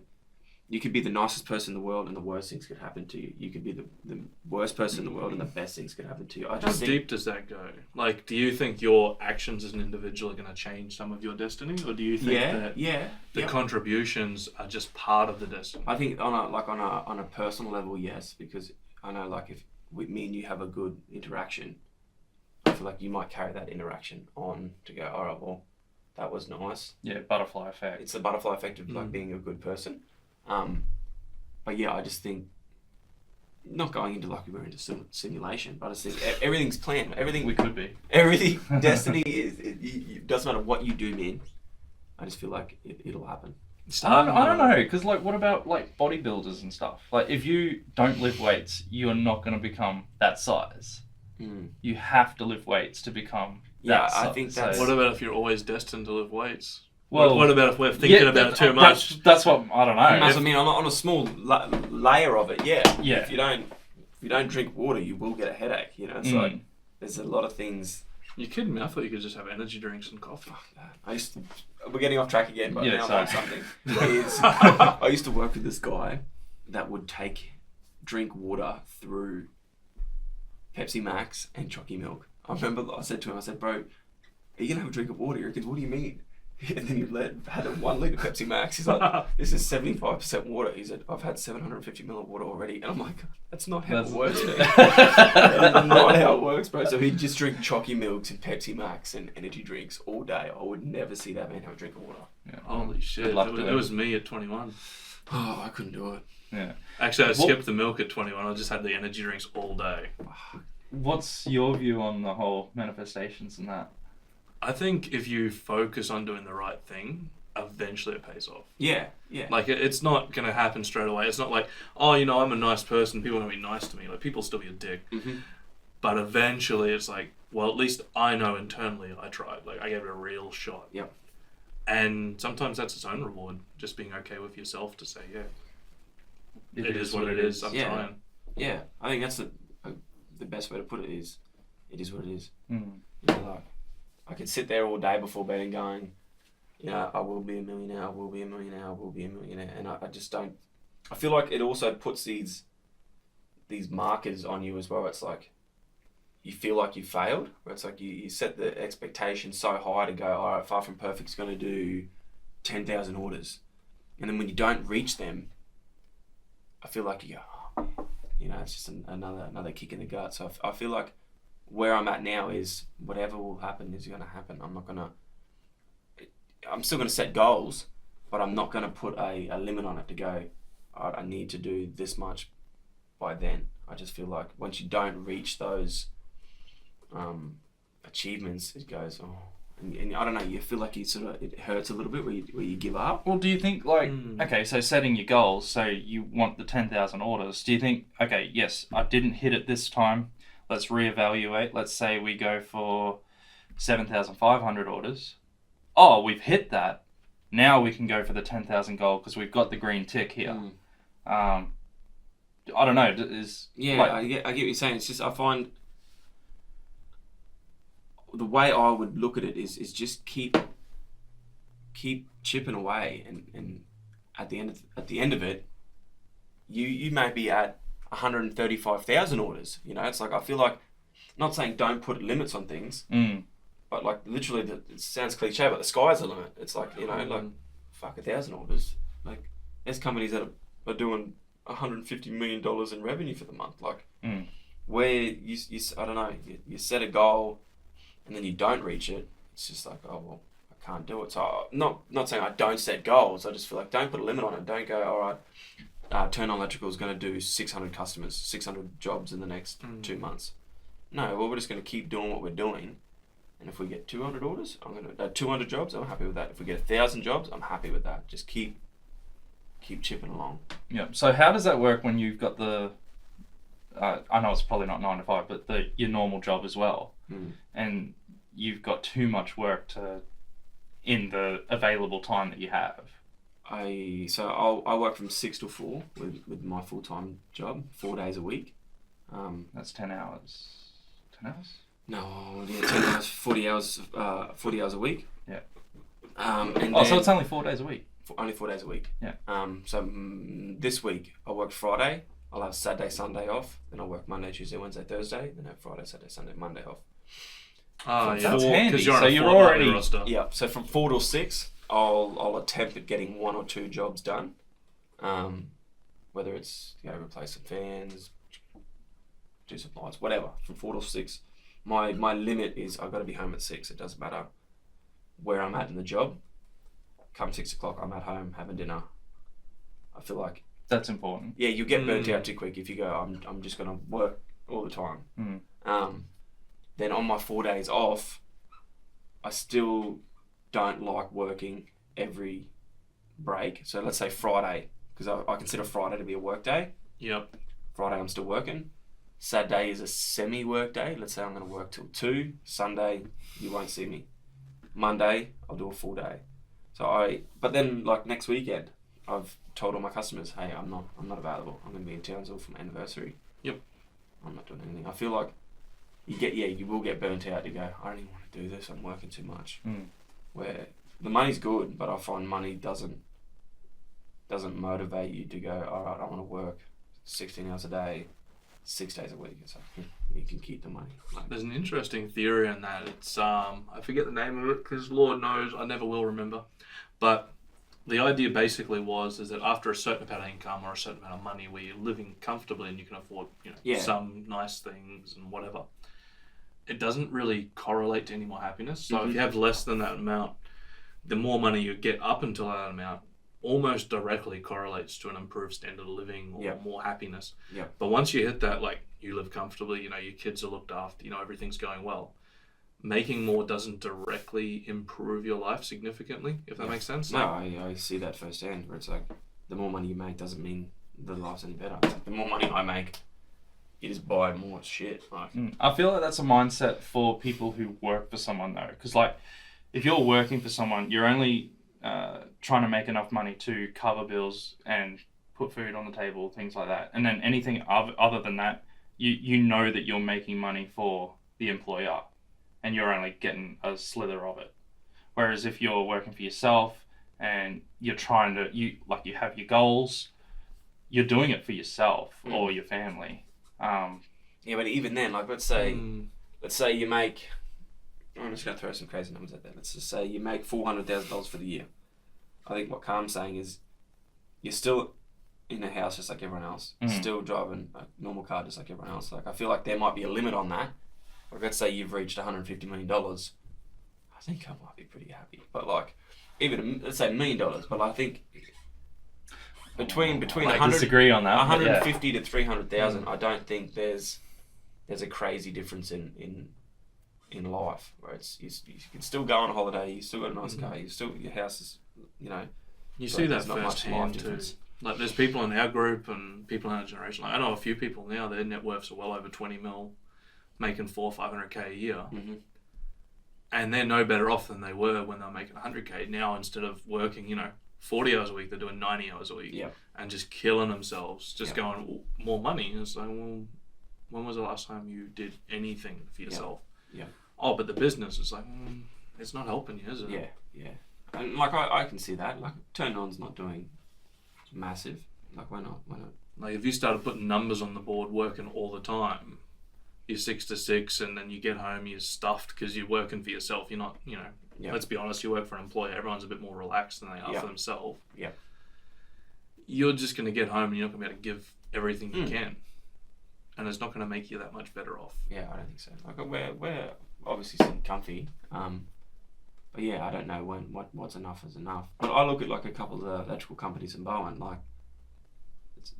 You could be the nicest person in the world and the worst things could happen to you. You could be the worst person in the world and the best things could happen to you. How deep does that go? Like, do you think your actions as an individual are going to change some of your destiny, or do you think that the contributions are just part of the destiny? I think on a personal level, yes, because I know like if me and you have a good interaction, I feel like you might carry that interaction on to go, all right, well, that was nice. Yeah, butterfly effect. It's the butterfly effect of like being a good person. But yeah, I just think, not going into like we're into simulation, but I just think everything's planned. Everything we could be. Everything, destiny is. It doesn't matter what you do, man. I just feel like it'll happen. I don't know, because like, what about like bodybuilders and stuff? Like, if you don't lift weights, you are not going to become that size. You have to lift weights to become that size. I think that's... What about if you're always destined to lift weights? Well, what about if we're thinking about it too much? That's what I don't know. I mean, on a small layer of it, yeah. If you don't drink water, you will get a headache. It's like there's a lot of things. You kidding me? I thought you could just have energy drinks and coffee. We're getting off track again, but now I'm on something. I used to work with this guy that would drink water through Pepsi Max and Chalky Milk. I remember I said to him, bro, are you going to have a drink of water? He goes, what do you mean? And then he had a 1 litre Pepsi Max. He's like, this is 75% water. He said, I've had 750 ml of water already. And I'm like, that's not how it works, man. That's not how it works, bro. So he'd just drink Chalky Milks and Pepsi Max and energy drinks all day. I would never see that man have a drink of water. Yeah. Holy shit. It was me at 21. Oh, I couldn't do it. Yeah. Actually, I skipped the milk at 21. I just had the energy drinks all day. What's your view on the whole manifestations and that? I think if you focus on doing the right thing, eventually it pays off. Yeah. Like, it's not going to happen straight away. It's not like, I'm a nice person, people are going to be nice to me. Like, people still be a dick. Mm-hmm. But eventually it's like, well, at least I know internally I tried. Like, I gave it a real shot. Yep. And sometimes that's its own reward, just being okay with yourself to say, it is what it is. I'm trying. Yeah, I think that's the best way to put it is what it is. Mm. You know, like, I could sit there all day before bed and going, you know, I will be a millionaire, I will be a millionaire, I will be a millionaire. And I just don't, I feel like it also puts these markers on you as well. It's like, you feel like you failed, where it's like you set the expectation so high to go, all right, Far From Perfect's going to do 10,000 orders. And then when you don't reach them, I feel like you go, oh, you know, it's just another kick in the gut. So I feel like where I'm at now is whatever will happen is going to happen. I'm still going to set goals, but I'm not going to put a limit on it to go, all right, I need to do this much by then. I just feel like once you don't reach those achievements, it goes, oh, and I don't know, you feel like it hurts a little bit where you give up. Well, do you think okay, so setting your goals, so you want the 10,000 orders, do you think, okay, yes, I didn't hit it this time, let's reevaluate, let's say we go for 7,500 orders, oh, we've hit that, now we can go for the 10,000 goal because we've got the green tick here. I don't know, I get what you're saying. It's just, I find the way I would look at it is just keep chipping away, and at the end of it, you may be at 135,000 orders. You know, it's like, I feel like, not saying don't put limits on things, but like literally, it sounds cliche, but the sky's the limit. It's like, you know, like, fuck, 1,000 orders. Like, there's companies that are doing $150 million in revenue for the month. Like, where you I don't know, you set a goal and then you don't reach it, it's just like, oh, well, I can't do it. So not saying I don't set goals, I just feel like don't put a limit on it. Don't go, all right, Turn On Electrical is going to do 600 customers, 600 jobs in the next 2 months. No, well, we're just going to keep doing what we're doing. And if we get 200 orders, 200 jobs, I'm happy with that. If we get 1,000 jobs, I'm happy with that. Just keep chipping along. Yeah. So how does that work when you've got the, I know it's probably not 9 to 5, but your normal job as well, and you've got too much work in the available time that you have? I work from 6 to 4 with my full-time job, 4 days a week. That's 10 hours. 10 hours? No, yeah, 10 hours, 40 hours a week. Yeah. So it's only 4 days a week. Only 4 days a week. Yeah. This week I work Friday. I'll have Saturday, Sunday off. Then I'll work Monday, Tuesday, Wednesday, Thursday. Then I have Friday, Saturday, Sunday, Monday off. Oh, yeah. That's handy. Because you're on so a you're fortnightly already roster. Yeah. So from 4 till 6, I'll attempt at getting 1 or 2 jobs done. Whether it's replace some fans, do some lights, whatever. From 4 till 6. My limit is I've got to be home at 6. It doesn't matter where I'm at in the job. Come 6 o'clock, I'm at home having dinner. I feel like that's important. Yeah, you get burnt out too quick if you go, I'm just going to work all the time. Then on my 4 days off, I still don't like working every break. So let's say Friday, because I consider Friday to be a work day. Yep. Friday I'm still working. Saturday is a semi-work day. Let's say I'm going to work till 2. Sunday, you won't see me. Monday, I'll do a full day. But then like next weekend, I've told all my customers, hey, I'm not available. I'm going to be in Townsville for my anniversary. Yep. I'm not doing anything. I feel like you will get burnt out. You go, I don't even want to do this. I'm working too much. Where the money's good, but I find money doesn't motivate you to go, all right, I want to work 16 hours a day, 6 days a week. It's like, you can keep the money. There's an interesting theory on that. It's I forget the name of it because Lord knows I never will remember. But the idea basically is that after a certain amount of income or a certain amount of money where you're living comfortably and you can afford some nice things and whatever, it doesn't really correlate to any more happiness. So if you have less than that amount, the more money you get up until that amount almost directly correlates to an improved standard of living or more happiness. But once you hit that, like, you live comfortably, your kids are looked after, everything's going well. Making more doesn't directly improve your life significantly, if that makes sense. No, I see that firsthand, where it's like, the more money you make doesn't mean the life's any better. It's like, the more money I make, you just buy more shit. Like, I feel like that's a mindset for people who work for someone, though. Because, like, if you're working for someone, you're only trying to make enough money to cover bills and put food on the table, things like that. And then anything other than that, you know that you're making money for the employer, and you're only getting a slither of it. Whereas if you're working for yourself and you're trying to, you have your goals, you're doing it for yourself or your family. Yeah, but even then, like let's say you make, I'm just going to throw some crazy numbers at that. Let's just say you make $400,000 for the year. I think what Calm's saying is you're still in a house just like everyone else, still driving a normal car just like everyone else. Like I feel like there might be a limit on that. Like let's say you've reached $150 million. I think I might be pretty happy. But like even let's say $1 million, but I think between I disagree on that. 150 to 300,000, I don't think there's a crazy difference in life where it's you can still go on a holiday, you still got a nice car, your house is you see that not much firsthand too. difference. Like there's people in our group and people in our generation. Like I know a few people now, their net worths are well over 20 mil, making 400-500k a year, and they're no better off than they were when they were making 100k. Now instead of working 40 hours a week, they're doing 90 hours a week, and just killing themselves, just going more money. And it's like, well, when was the last time you did anything for yourself? Oh, but the business is like, it's not helping you, is it? Yeah. And like I can see that. Like Turn On's not doing massive. Like why not? Like if you started putting numbers on the board, working all the time, you're 6 to 6, and then you get home, you're stuffed because you're working for yourself. You're not, let's be honest, you work for an employer. Everyone's a bit more relaxed than they are for themselves. Yeah. You're just going to get home and you're not going to be able to give everything you can. And it's not going to make you that much better off. Yeah, I don't think so. Like we're obviously sitting comfy, but yeah, I don't know what's enough is enough. But I look at like a couple of the electrical companies in Bowen, like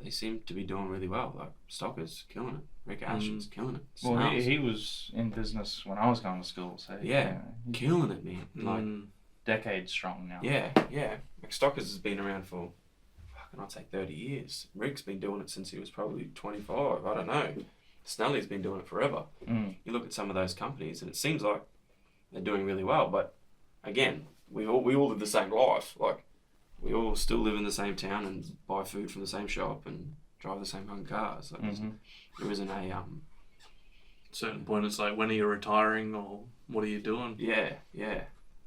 they seem to be doing really well. Like Stocker's killing it, Rick Ashton's killing it. Well, he was in business when I was going to school, so killing it, man. Like decades strong now. Yeah. Like Stocker's has been around for, I'd say 30 years. Rick's been doing it since he was probably 25. I don't know. Snelly's been doing it forever. You look at some of those companies and it seems like they're doing really well. But again, we all live the same life. Like we all still live in the same town and buy food from the same shop and drive the same kind of cars. Like there isn't a certain point. It's like, when are you retiring or what are you doing? Yeah.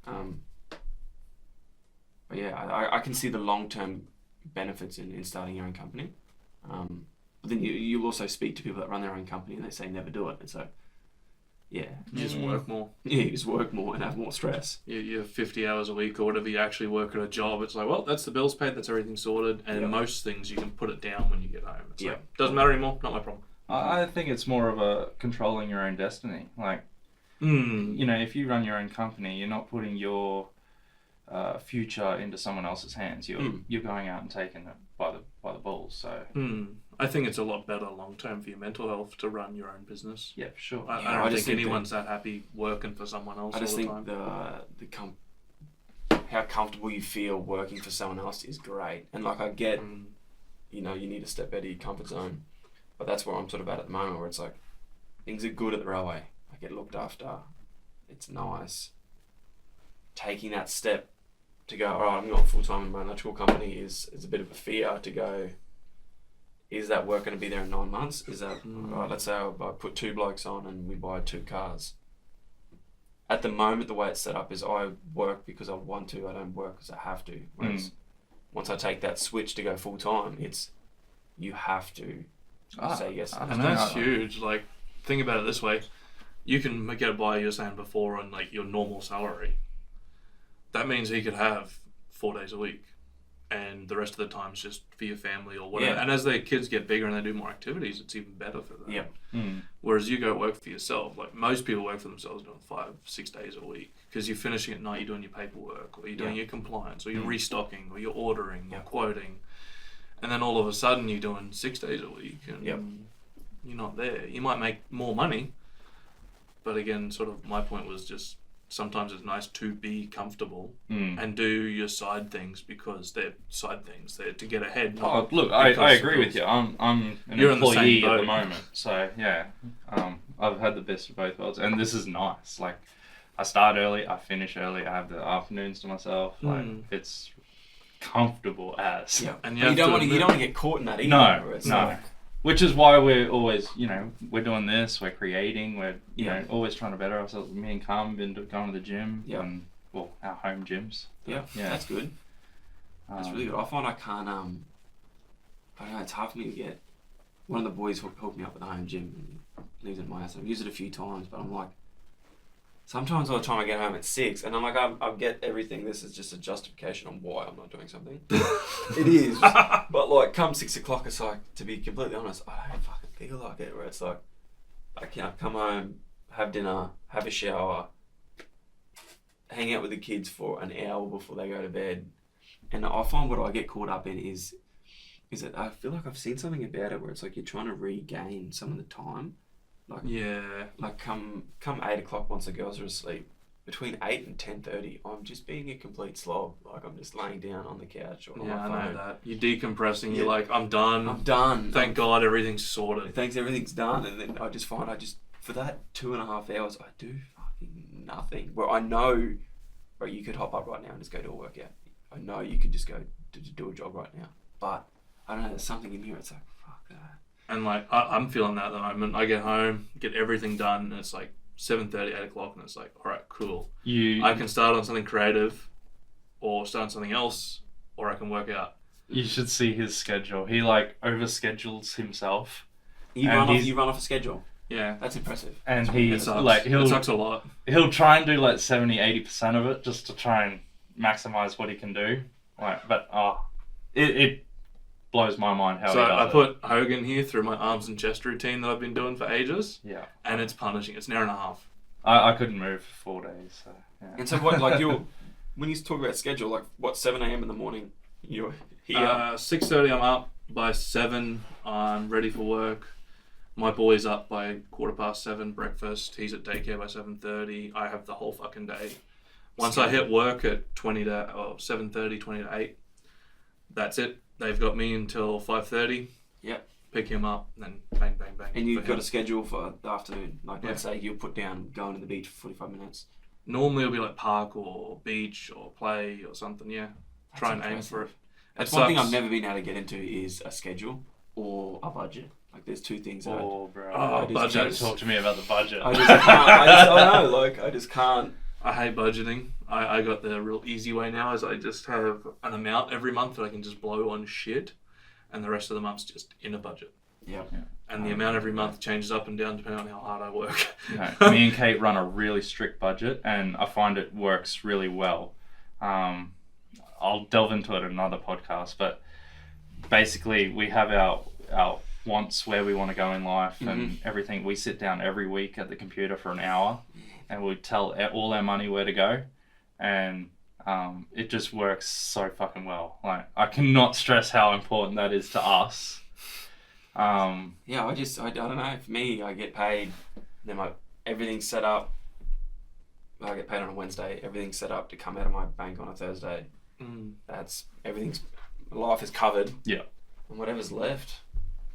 But yeah, I can see the long-term benefits in starting your own company. But then you'll also speak to people that run their own company and they say never do it. And so, you just work more. Yeah, you just work more and have more stress. You have 50 hours a week or whatever you actually work at a job. It's like, well, that's the bills paid, that's everything sorted. And most things you can put it down when you get home. It's like, doesn't matter anymore, not my problem. I think it's more of a controlling your own destiny. Like, if you run your own company, you're not putting your future into someone else's hands. You're going out and taking it by the balls. So I think it's a lot better long term for your mental health to run your own business. Yeah, for sure. I don't think anyone's that happy working for someone else. I just think how comfortable you feel working for someone else is great. And like I get, you need to step out of your comfort zone, but that's where I'm sort of at the moment, where it's like things are good at the railway. I get looked after. It's nice. Taking that step to go, all right, I'm going full time in my electrical company is a bit of a fear to go. Is that work going to be there in 9 months? Is that right? Let's say I put 2 blokes on and we buy 2 cars. At the moment, the way it's set up is I work because I want to. I don't work because I have to. Whereas once I take that switch to go full time, it's you have to say yes. And that's huge. Like, think about it this way: you can get by, you were saying before, on like your normal salary. That means he could have 4 days a week, and the rest of the time's just for your family or whatever. And as their kids get bigger and they do more activities, it's even better for them. Whereas you go work for yourself, like most people work for themselves doing 5-6 days a week, because you're finishing at night, you're doing your paperwork, or you're doing your compliance, or you're restocking, or you're ordering, or quoting, and then all of a sudden you're doing 6 days a week, and you're not there. You might make more money, but again, sort of my point was just, sometimes it's nice to be comfortable and do your side things because they're side things. They're to get ahead. Oh, look, I agree with you. I'm an employee at the moment, so yeah, I've had the best of both worlds, and this is nice. Like, I start early, I finish early, I have the afternoons to myself. Like, it's comfortable as. Yeah, and you don't want to get caught in that either. No. which is why we're always, we're doing this, we're creating, we're, always trying to better ourselves. Me and Carm have been going to the gym, and, our home gyms. Yeah, that's good. That's really good. I find I can't, I don't know, it's hard for me to get, one of the boys hooked me up at the home gym and leaves it at my house. I've used it a few times, but I'm like, sometimes by the time I get home at 6, and I'm like, I get everything. This is just a justification on why I'm not doing something. It is. But like, come 6 o'clock, it's like, to be completely honest, I don't fucking feel like it. Where it's like, I can't come home, have dinner, have a shower, hang out with the kids for an hour before they go to bed. And I find what I get caught up in is that I feel like I've seen something about it where it's like you're trying to regain some of the time. Like come 8 o'clock once the girls are asleep, between 8 and 10:30, I'm just being a complete slob. Like I'm just laying down on the couch or on my phone. I know that. You're decompressing. You're like, I'm done. Thank God everything's sorted. Thanks, everything's done. And then I just find for that 2.5 hours, I do fucking nothing. Where I know, right, you could hop up right now and just go to a workout. I know you could just go to do a job right now. But I don't know, there's something in here. It's like, fuck that. And like, I'm feeling that at the moment. I get home, get everything done, and it's like 7:30, 8 o'clock, and it's like, all right, cool. I can start on something creative, or start on something else, or I can work out. You should see his schedule. He like overschedules himself. You run off a schedule. Yeah, that's impressive. And it sucks a lot. He'll try and do like 70-80% of it just to try and maximize what he can do. But it blows my mind how he does it. So I put Hogan here through my arms and chest routine that I've been doing for ages. Yeah. And it's punishing. It's an hour and a half. I couldn't move for 4 days. So, yeah. And so what, like when you talk about schedule, like what, 7 a.m. in the morning, you're here? 6:30 I'm up. By 7 I'm ready for work. My boy's up by 7:15, breakfast. He's at daycare by 7:30. I have the whole fucking day. Once I hit work at 7:30, 20 to 8, that's it. They've got me until 5:30. Yep. Pick him up, and then bang, bang, bang. And you've got a schedule for the afternoon. Like, let's say you'll put down going to the beach for 45 minutes. Normally it'll be like park or beach or play or something, Try That's and impressive. aim for it. That's one thing I've never been able to get into is a schedule or a budget. Like, there's two things that budget. Don't talk to me about the budget. I just can't. I just can't. I hate budgeting. I got the real easy way now is I just have an amount every month that I can just blow on shit, and the rest of the month's just in a budget. Yeah. And the amount every month changes up and down depending on how hard I work. Me and Kate run a really strict budget, and I find it works really well. I'll delve into it in another podcast, but basically we have our wants, where we want to go in life, and everything. We sit down every week at the computer for an hour, and we tell all our money where to go, and it just works so fucking well. Like, I cannot stress how important that is to us. I don't know. For me, I get paid, then everything's set up. I get paid on a Wednesday. Everything's set up to come out of my bank on a Thursday. That's life is covered. Yeah. And whatever's left,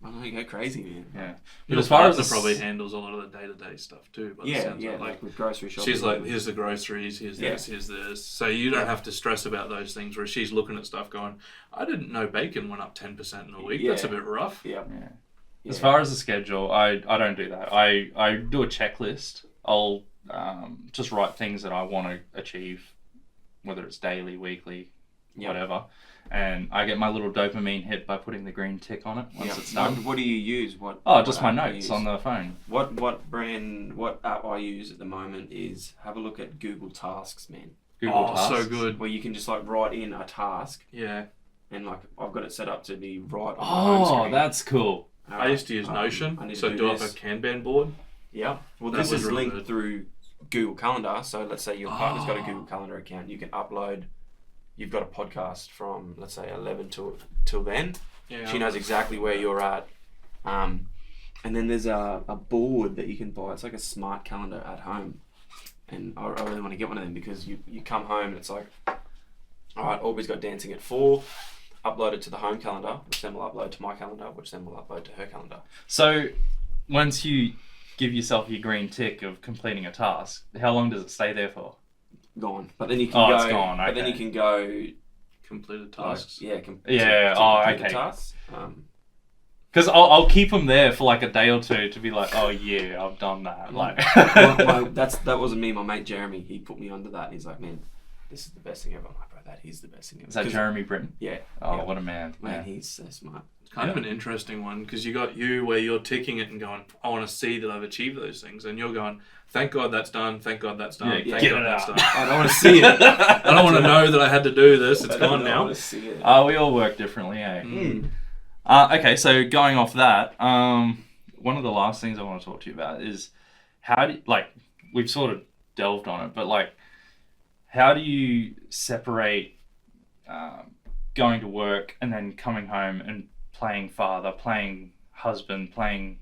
I don't know, you go crazy, man. Yeah. But as far as it probably handles a lot of the day-to-day stuff too. Like with grocery shopping. She's like, here's the groceries, here's this, here's this. So you don't have to stress about those things where she's looking at stuff going, I didn't know bacon went up 10% in a week. That's a bit rough. Yeah. As far as the schedule, I don't do that. I do a checklist. I'll just write things that I want to achieve, whether it's daily, weekly, whatever. And I get my little dopamine hit by putting the green tick on it once it's done. What do you use? Just my notes on the phone. What app I use at the moment is, have a look at Google Tasks, man. Google Tasks. So good. Where you can just like write in a task. Yeah. And like, I've got it set up to be right on the home screen. That's cool. I used to use Notion, so do up a Kanban board. Yeah. Well, this is linked through Google Calendar. So let's say your partner's got a Google Calendar account. You can upload. You've got a podcast from, let's say, 11 till then. Yeah, she knows exactly where you're at. And then there's a board that you can buy. It's like a smart calendar at home. And I really want to get one of them because you come home and it's like, all right, Aubrey's got dancing at 4. Upload it to the home calendar, which then will upload to my calendar, which then will upload to her calendar. So once you give yourself your green tick of completing a task, how long does it stay there for? Gone. But then you can go. It's gone. Okay. But then you can go. Completed tasks. Completed okay. tasks. Because Because I'll keep them there for like a day or two to be like, oh yeah, I've done that. Like, that wasn't me. My mate Jeremy, he put me under that. And he's like, man, this is the best thing ever. I'm like, bro, that is the best thing ever. Is that Jeremy Britton? Yeah. Oh, what a man. Man, he's so smart. It's kind of an interesting one because you got you where you're ticking it and going, I want to see that I've achieved those things, and you're going, thank God that's done. Thank God that's done. Yeah, thank get God it that's out. done. I don't want to see it. I don't want to know that I had to do this. It's gone I now. want to see it. We all work differently, eh? Mm. Okay, so going off that, one of the last things I want to talk to you about is how do we've sort of delved on it, but like, how do you separate going to work and then coming home and playing father, playing husband, playing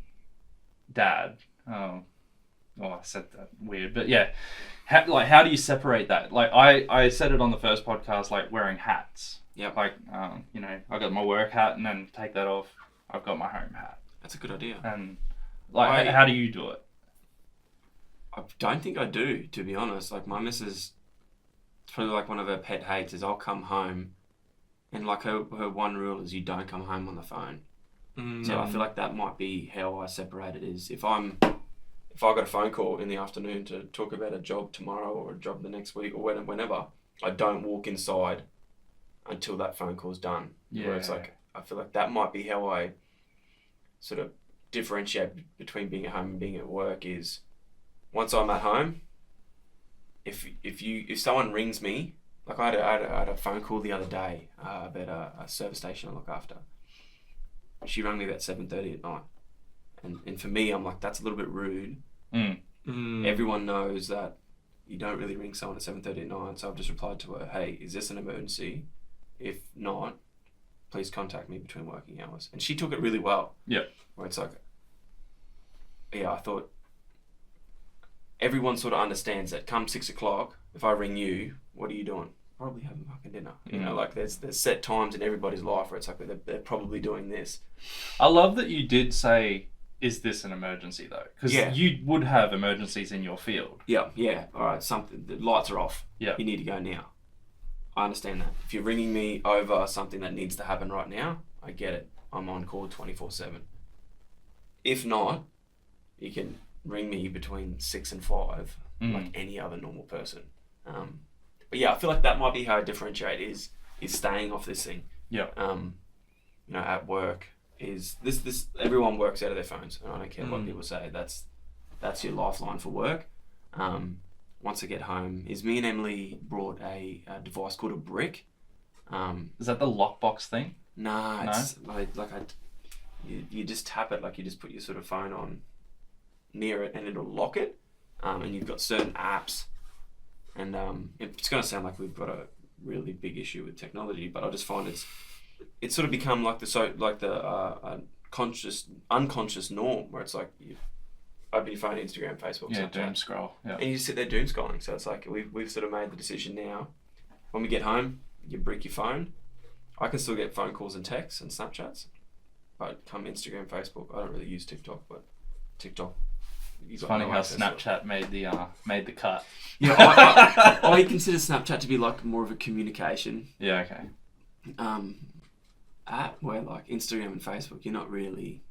dad? I said that weird, but yeah. How do you separate that? Like, I said it on the first podcast, like wearing hats. Yeah. Like, I got my work hat and then take that off. I've got my home hat. That's a good idea. And like, how do you do it? I don't think I do, to be honest. Like, my missus, it's probably like one of her pet hates is I'll come home and like her one rule is you don't come home on the phone. So I feel like that might be how I separate it is if I got a phone call in the afternoon to talk about a job tomorrow or a job the next week or whenever, I don't walk inside until that phone call's done. Yeah. Where it's like, I feel like that might be how I sort of differentiate between being at home and being at work is once I'm at home, if someone rings me, like I had a phone call the other day about a service station I look after. She rang me about 7:30 at night. And for me, I'm like, that's a little bit rude. Everyone knows that you don't really ring someone at 7:30 at night. So I've just replied to her, hey, is this an emergency? If not, please contact me between working hours. And she took it really well. Yeah. Where it's like, yeah, I thought everyone sort of understands that come 6 o'clock, if I ring you, what are you doing? Probably having fucking dinner. You know, like there's set times in everybody's life where it's like they're probably doing this. I love that you did say, is this an emergency though? Because you would have emergencies in your field. Yeah. All right, the lights are off. Yeah. You need to go now. I understand that. If you're ringing me over something that needs to happen right now, I get it. I'm on call 24/7. If not, you can ring me between 6 and 5, like any other normal person. But yeah, I feel like that might be how I differentiate is staying off this thing. Yeah. At work is this everyone works out of their phones, and I don't care what people say. That's your lifeline for work. Once I get home, is me and Emily brought a device called a brick. Is that the lockbox thing? Nah, it's you just tap it, like you just put your sort of phone on near it and it'll lock it. And you've got certain apps, and it's going to sound like we've got a really big issue with technology, but I just find it's sort of become like the unconscious norm where it's like you open your phone, Instagram, Facebook, yeah, Snapchat, doom scroll, yeah, and you just sit there doom scrolling. So it's like we've sort of made the decision now. When we get home, you brick your phone. I can still get phone calls and texts and Snapchats, but come Instagram, Facebook, I don't really use TikTok, but TikTok. It's funny how Snapchat made the cut. Yeah, I consider Snapchat to be like more of a communication Yeah, okay. app where like Instagram and Facebook, you're not really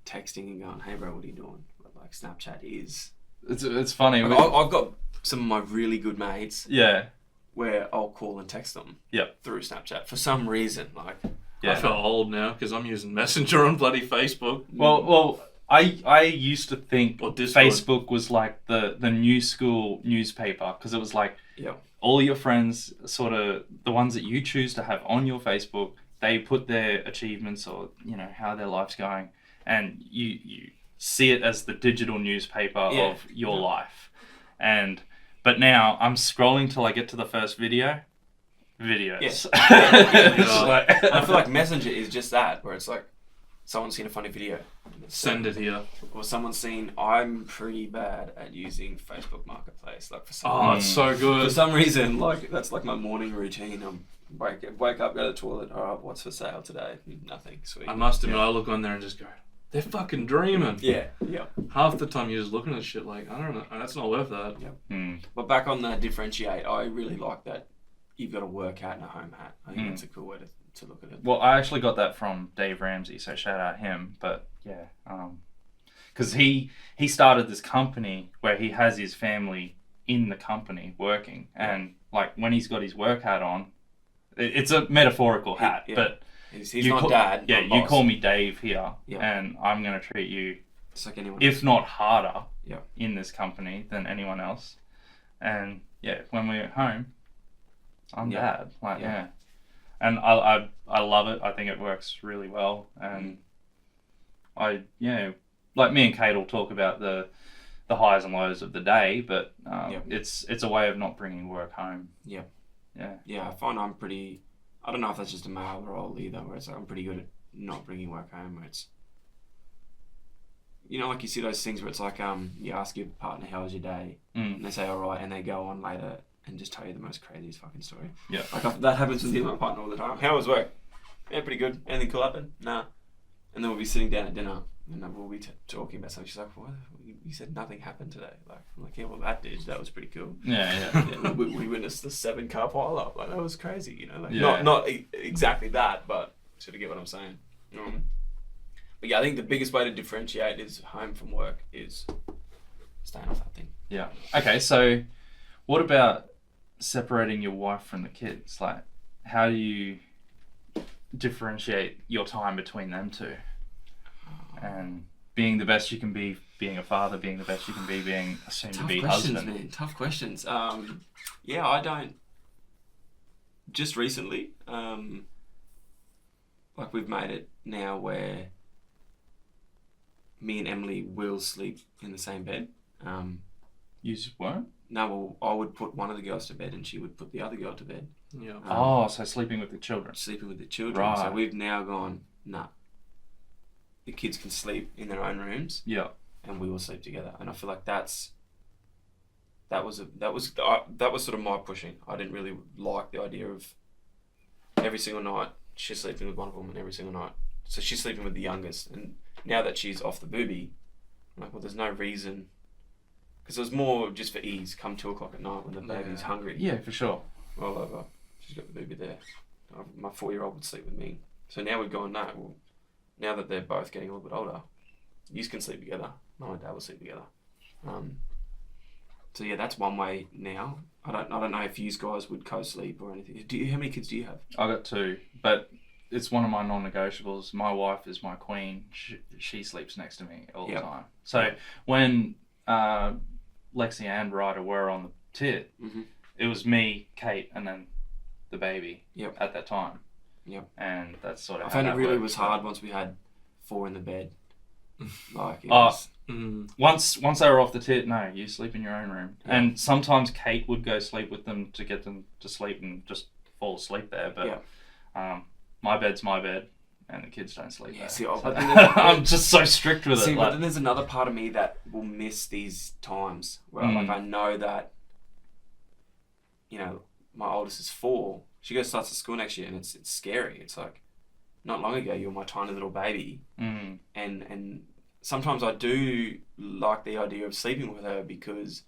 texting and going, hey bro, what are you doing? But like Snapchat is. It's funny. Like, I've got some of my really good mates. Yeah. Where I'll call and text them. Yep. Through Snapchat for some reason, like. Yeah. I feel old now because I'm using Messenger on bloody Facebook. Well, I used to think Or Discord. Facebook was like the new school newspaper because it was like Yeah. all your friends, sort of the ones that you choose to have on your Facebook, they put their achievements or how their life's going, and you see it as the digital newspaper of your life. But now I'm scrolling till I get to the first videos. Yes. Like- I feel like Messenger is just that, where it's like someone's seen a funny video. Send it here. Or someone's seen, I'm pretty bad at using Facebook Marketplace. Like for some Oh, it's so for good. some reason, like that's like my morning routine. I'm wake up, go to the toilet. All right, what's for sale today? Nothing. Sweet. I must admit, I look on there and just go, they're fucking dreaming. Yeah. Half the time you're just looking at shit like, I don't know, that's not worth that. But back on that differentiate, I really like that you've got a work hat and a home hat. I think that's a cool way to look at it. Well, I actually got that from Dave Ramsey, so shout out him. But yeah, because he started this company where he has his family in the company working, and like when he's got his work hat on, it's a metaphorical hat, but he's not dad. Yeah, not you boss. call me Dave here, and I'm gonna treat you just like anyone if else. not harder, Yeah. in this company than anyone else. And yeah, when we're at home, I'm dad. Like and I love it. I think it works really well, and like me and Kate will talk about the highs and lows of the day, but it's a way of not bringing work home. Yeah. Yeah. I find I'm pretty. I don't know if that's just a male role either, where it's like I'm pretty good at not bringing work home. Where it's, like you see those things where it's like you ask your partner how was your day, and they say all right, and they go on later and just tell you the most craziest fucking story. Yeah. Like that happens with me and my partner all the time. How was work? Yeah, pretty good. Anything cool happen? Nah. And then we'll be sitting down at dinner, and then we'll be talking about something. She's like, "What? You said nothing happened today." Like, I'm like, "Yeah, well, that did. That was pretty cool." Yeah. we witnessed the 7-car pile up. Like that was crazy. Like Yeah. not exactly that, but sort of get what I'm saying. But yeah, I think the biggest way to differentiate is home from work is staying off that thing. Yeah. Okay, so what about separating your wife from the kids? Like, how do you differentiate your time between them two? And being the best you can be, being a father, being the best you can be, being a soon-to-be husband. Man. Tough questions. Yeah, I don't. Just recently, like we've made it now where me and Emily will sleep in the same bed. You just won't? No, well, I would put one of the girls to bed and she would put the other girl to bed. Yeah. So sleeping with the children. Sleeping with the children. Right. So we've now gone, nah. The kids can sleep in their own rooms. Yeah. And we will sleep together. And I feel like that was sort of my pushing. I didn't really like the idea of every single night she's sleeping with one of them, and every single night. So she's sleeping with the youngest, and now that she's off the booby, I'm like, well, there's no reason. Because it was more just for ease. Come 2 o'clock at night when the baby's hungry. Yeah, for sure. Roll over. She's got the booby there. My 4-year-old would sleep with me. So now we've gone, no, well, now that they're both getting a little bit older, you can sleep together. Mum and Dad will sleep together. So yeah, that's one way now. I don't know if you guys would co-sleep or anything. How many kids do you have? I got 2, but it's one of my non-negotiables. My wife is my queen. She sleeps next to me all the time. So when Lexi and Ryder were on the tit, it was me, Kate, and then the baby at that time. Yep. And that's sort of I found it really was hard once we had 4 in the bed. Like it was... Once they were off the tit, no, you sleep in your own room. Yeah. And sometimes Kate would go sleep with them to get them to sleep and just fall asleep there. But my bed's my bed, and the kids don't sleep there. See, I'm just so strict with it. But then there's another part of me that will miss these times where I know that, my oldest is 4. She starts at school next year, and it's scary. It's like, not long ago, you were my tiny little baby, and sometimes I do like the idea of sleeping with her because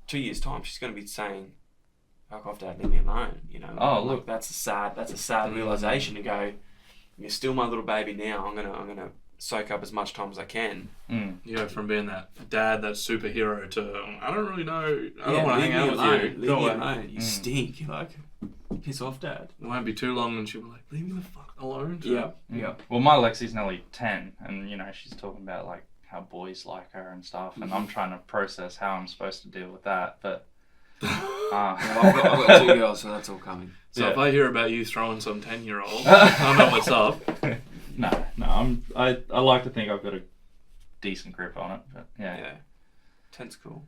2 years' time she's going to be saying, "Fuck off, Dad, leave me alone." Look, that's a sad realization to go. You're still my little baby now. I'm gonna soak up as much time as I can. From being that dad, that superhero to I don't really know. I don't want to hang out with you. Leave me alone. You stink. You're like, piss off, Dad. It won't be too long and she'll be like, leave me the fuck alone. Yeah. Well, my Lexi's nearly 10, and she's talking about like how boys like her and stuff, and I'm trying to process how I'm supposed to deal with that. But I've got 2 girls, so that's all coming. So if I hear about you throwing some 10-year-old, I know what's up. No, I like to think I've got a decent grip on it, but yeah. 10's cool.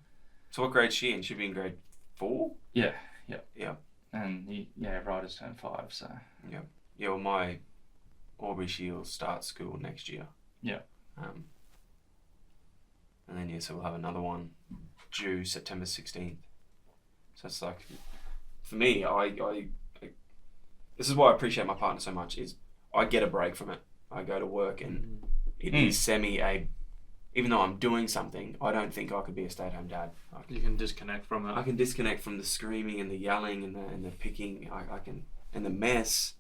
So what grade's she in? She'll be in grade 4? Yeah. And Ryder's turned 5, so. Yeah, well, my Aubrey she'll start school next year. Yeah. And then so we'll have another one due September 16th. So it's like, for me, I this is why I appreciate my partner so much, is I get a break from it. I go to work and it is even though I'm doing something, I don't think I could be a stay-at-home dad. You can disconnect from it. I can disconnect from the screaming and the yelling and the picking. I can, and the mess.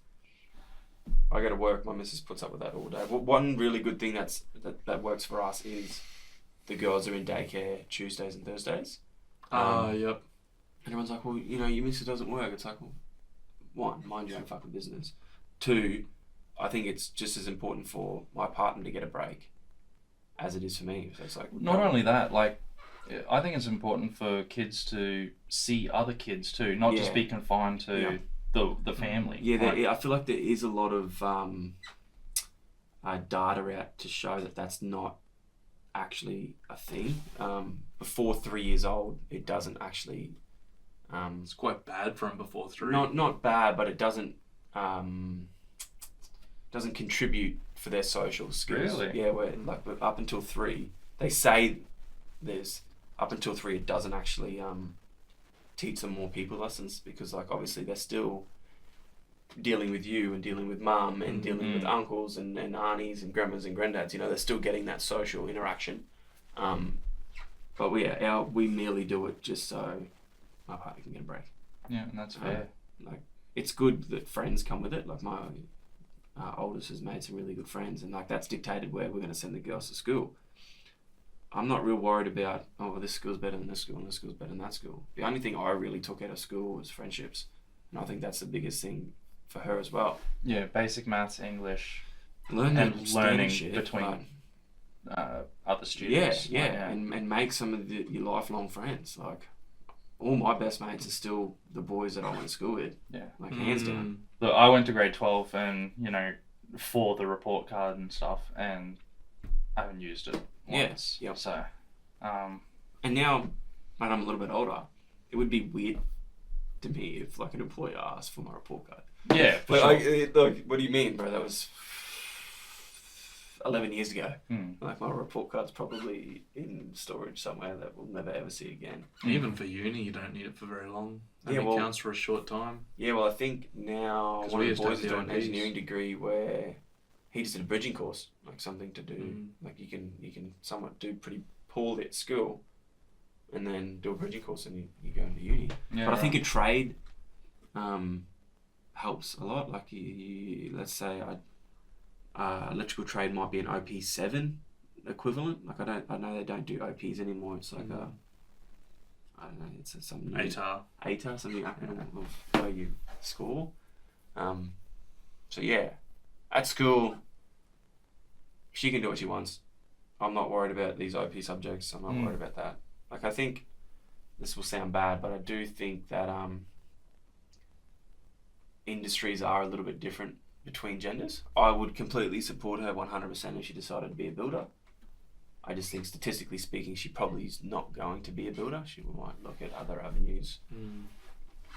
I go to work. My missus puts up with that all day. Well, one really good thing that works for us is the girls are in daycare Tuesdays and Thursdays. Yep. And everyone's like, well, you know, your missus doesn't work. It's like, well, one, mind your own fucking business. Two, I think it's just as important for my partner to get a break as it is for me. So it's like, not only that, like, I think it's important for kids to see other kids too, not just be confined to the family. Yeah, I feel like there is a lot of data out to show that that's not actually a thing. Before 3 years old, it doesn't actually. It's quite bad from before 3. Not bad, but it doesn't contribute for their social skills. Really? Yeah, where like up until 3, they say there's up until 3 it doesn't actually teach them more people lessons, because like obviously they're still dealing with you and dealing with mum and dealing with uncles and aunties and grandmas and granddads. You know, they're still getting that social interaction. But we merely do it just so my partner can get a break. Yeah, and that's fair. Like, it's good that friends come with it. Like my oldest has made some really good friends, and like that's dictated where we're going to send the girls to school. I'm not real worried about, oh, well, this school's better than this school and this school's better than that school. The only thing I really took out of school was friendships, and I think that's the biggest thing for her as well. Yeah, basic maths, English, Learning shit, between other students. And make some of your lifelong friends. Like, all my best mates are still the boys that I went to school with. Yeah. Like, hands down. Look, I went to grade 12 and, you know, for the report card and stuff, and I haven't used it once. Yeah. So, and now, when I'm a little bit older, it would be weird to me if, like, an employer asked for my report card. Yeah, But sure. What do you mean, bro? That was 11 years ago. Like, my report card's probably in storage somewhere that we'll never ever see again. Even for uni, you don't need it for very long. It counts for a short time. Yeah, well, I think now one of the boys is doing an engineering degree where he just did a bridging course, like something to do. Like, you can somewhat do pretty poorly at school and then do a bridging course and you go into uni. Yeah, but I think a trade helps a lot. Like, let's say electrical trade might be an OP7 equivalent. Like, I know they don't do OPs anymore. It's like I don't know. It's something ATAR, something of where you score. So yeah, at school, she can do what she wants. I'm not worried about these OP subjects. I'm not worried about that. Like, I think this will sound bad, but I do think that industries are a little bit different between genders. I would completely support her 100% if she decided to be a builder. I just think, statistically speaking, she probably is not going to be a builder. She might look at other avenues.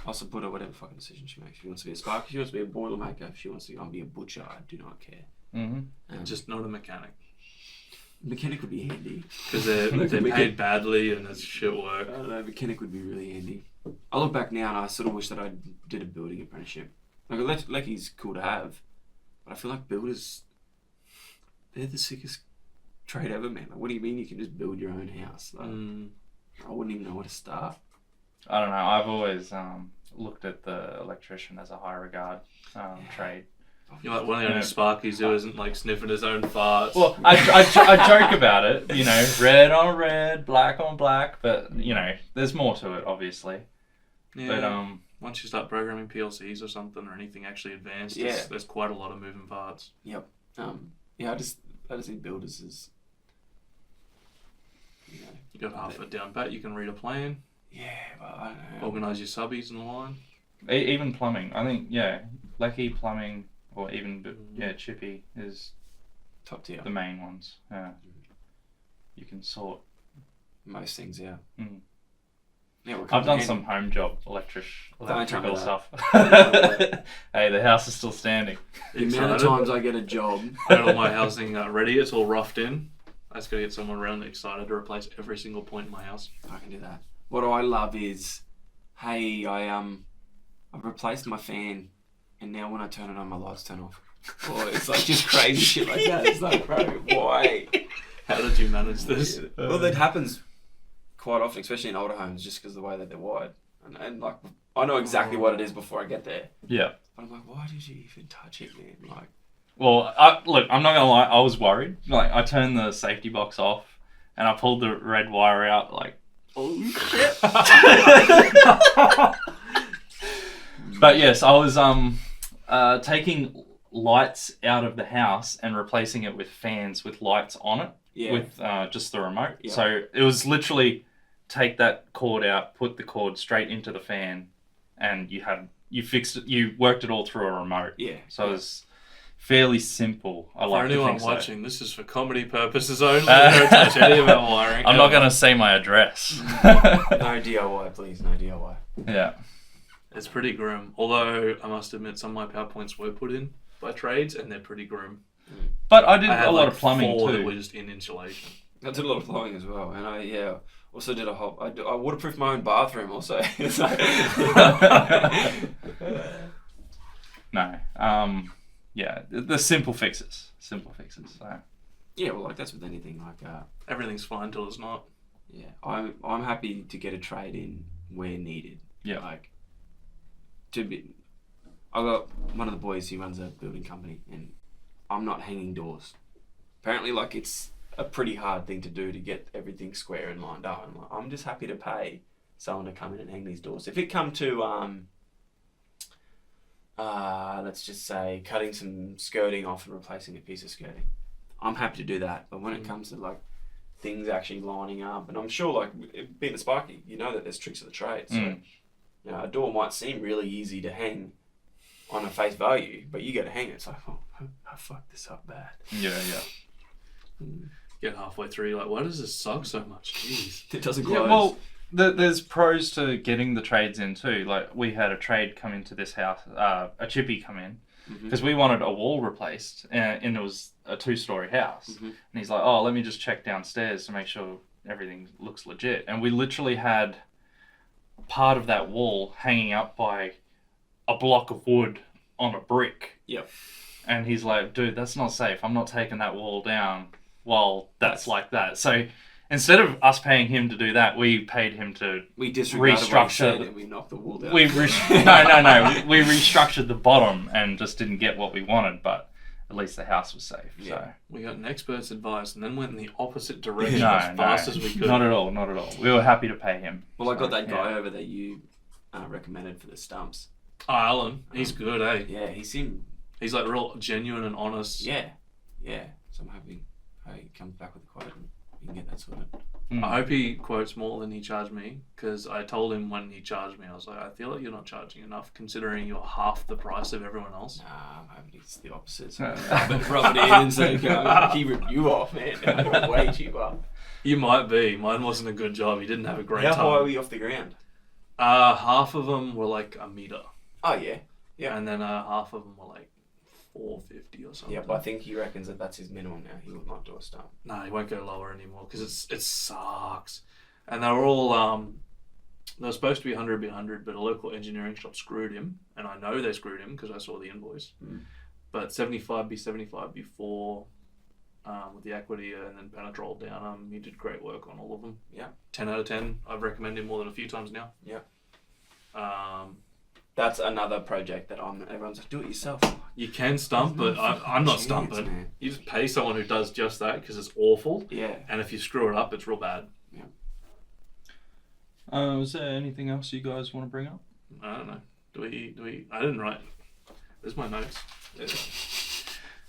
I'll support her whatever fucking decision she makes. If she wants to be a sparker, if she wants to be a boilermaker, if she wants to go and be a butcher, I do not care. Just not a mechanic. Mechanic would be handy. Because they're paid badly and it's shit work. I don't know, mechanic would be really handy. I look back now and I sort of wish that I did a building apprenticeship. Like, Lecky's cool to have, but I feel like builders, they're the sickest trade ever, man. Like, what do you mean you can just build your own house? Like, I wouldn't even know where to start. I don't know. I've always looked at the electrician as a high regard trade. You're like, one of the only Sparkies who isn't like sniffing his own farts. Well, I joke about it, you know, red on red, black on black, but, you know, there's more to it, obviously. Yeah. But once you start programming PLCs or something, or anything actually advanced, there's quite a lot of moving parts. Yep. I just think builders is, you know, you got half it down pat. You can read a plan. Yeah, but I don't know. Organise your subbies in the line. Even plumbing. I think, Lecky, plumbing, or even Chippy is top tier. The main ones. Yeah. You can sort most things out. Yeah, I've done some home job electrical stuff. Hey, the house is still standing. The amount of times I get a job. I got all my housing ready. It's all roughed in. I just got to get someone around excited to replace every single point in my house. I can do that. What I love is, hey, I've replaced my fan, and now when I turn it on, my lights turn off. Or it's like just crazy shit like that. It's like, bro, why? How did you manage this? Well, that happens quite often, especially in older homes, just because of the way that they're wired. And like, I know exactly what it is before I get there. Yeah. But I'm like, why did you even touch it, man? Like, Well, look, I'm not gonna lie. I was worried. Like, I turned the safety box off, and I pulled the red wire out. Like, oh shit! But yes, I was taking lights out of the house and replacing it with fans with lights on it. Yeah. With just the remote. Yeah. So it was literally take that cord out, put the cord straight into the fan, and you fixed it. You worked it all through a remote. yeah. So it was fairly simple. I For like to anyone think so. watching, this is for comedy purposes only. Don't touch any of our wiring. I'm not going to say my address. No DIY, please. No DIY. Yeah. It's pretty grim. Although, I must admit, some of my PowerPoints were put in by trades, and they're pretty grim. But I did I had a lot like of plumbing 4 that too. were just in insulation. I did a lot of plumbing as well, and I also did I waterproofed my own bathroom also. No. Yeah. The simple fixes. So. Yeah, well, like that's with anything. Like, Everything's fine till it's not. yeah, I'm happy to get a trade in where needed. Yeah. Like, I got one of the boys. He runs a building company, and I'm not hanging doors. Apparently, like, it's a pretty hard thing to do to get everything square and lined up. I'm just happy to pay someone to come in and hang these doors. If it come to let's just say cutting some skirting off and replacing a piece of skirting, I'm happy to do that. But when it comes to like things actually lining up, and I'm sure like being a Sparky, you know that there's tricks of the trade. So you know, a door might seem really easy to hang on a face value, but you go to hang it, it's like, oh, I fucked this up bad. Yeah. Get halfway through, you're like, why does this suck so much? Jeez. It doesn't Yeah, close. well, there's pros to getting the trades in too. Like, we had a trade come into this house, a chippy come in, because we wanted a wall replaced, and it was a 2-story house. And he's like, oh, let me just check downstairs to make sure everything looks legit. And we literally had part of that wall hanging up by a block of wood on a brick. Yep. And he's like, dude, that's not safe. I'm not taking that wall down while that's like that. So instead of us paying him to do that, we paid him to We disregarded what he restructure. said and we knocked the wall down. No. We restructured the bottom and just didn't get what we wanted, but at least the house was safe. Yeah. We got an expert's advice and then went in the opposite direction So as fast as we could. not at all. We were happy to pay him. Well, I got So, that guy yeah. over that you recommended for the stumps. Oh, Alan, he's good, eh? Yeah, he seemed... He's like real genuine and honest. Yeah. So I'm hoping he comes back with a quote and we can get that sorted. I hope he quotes more than he charged me, because I told him when he charged me, I was like, I feel like you're not charging enough considering you're half the price of everyone else. Nah, I'm hoping it's the opposite. So rub it in and say, he ripped you off, man. You're way cheaper. You might be. Mine wasn't a good job. He didn't have a great How time. high were you off the ground? Half of them were like a meter. Oh, yeah. Yeah. And then half of them were like 450 or something. Yeah, but I think he reckons that that's his minimum now. He will not do a stump. No, he won't go lower anymore because it sucks. And they were all they were supposed to be 100 by 100, but a local engineering shop screwed him, and I know they screwed him because I saw the invoice. But 75 by 75 before with the equity and then penetrol down. He did great work on all of them. Yeah. 10 out of 10. I've recommended him more than a few times now. Yeah. Um, That's another project that everyone's like, do it yourself. You can stump, but I'm not stumping. Man. You just pay someone who does just that because it's awful. Yeah. And if you screw it up, it's real bad. Was there anything else you guys want to bring up? I don't know. Do we? I didn't write. There's my notes.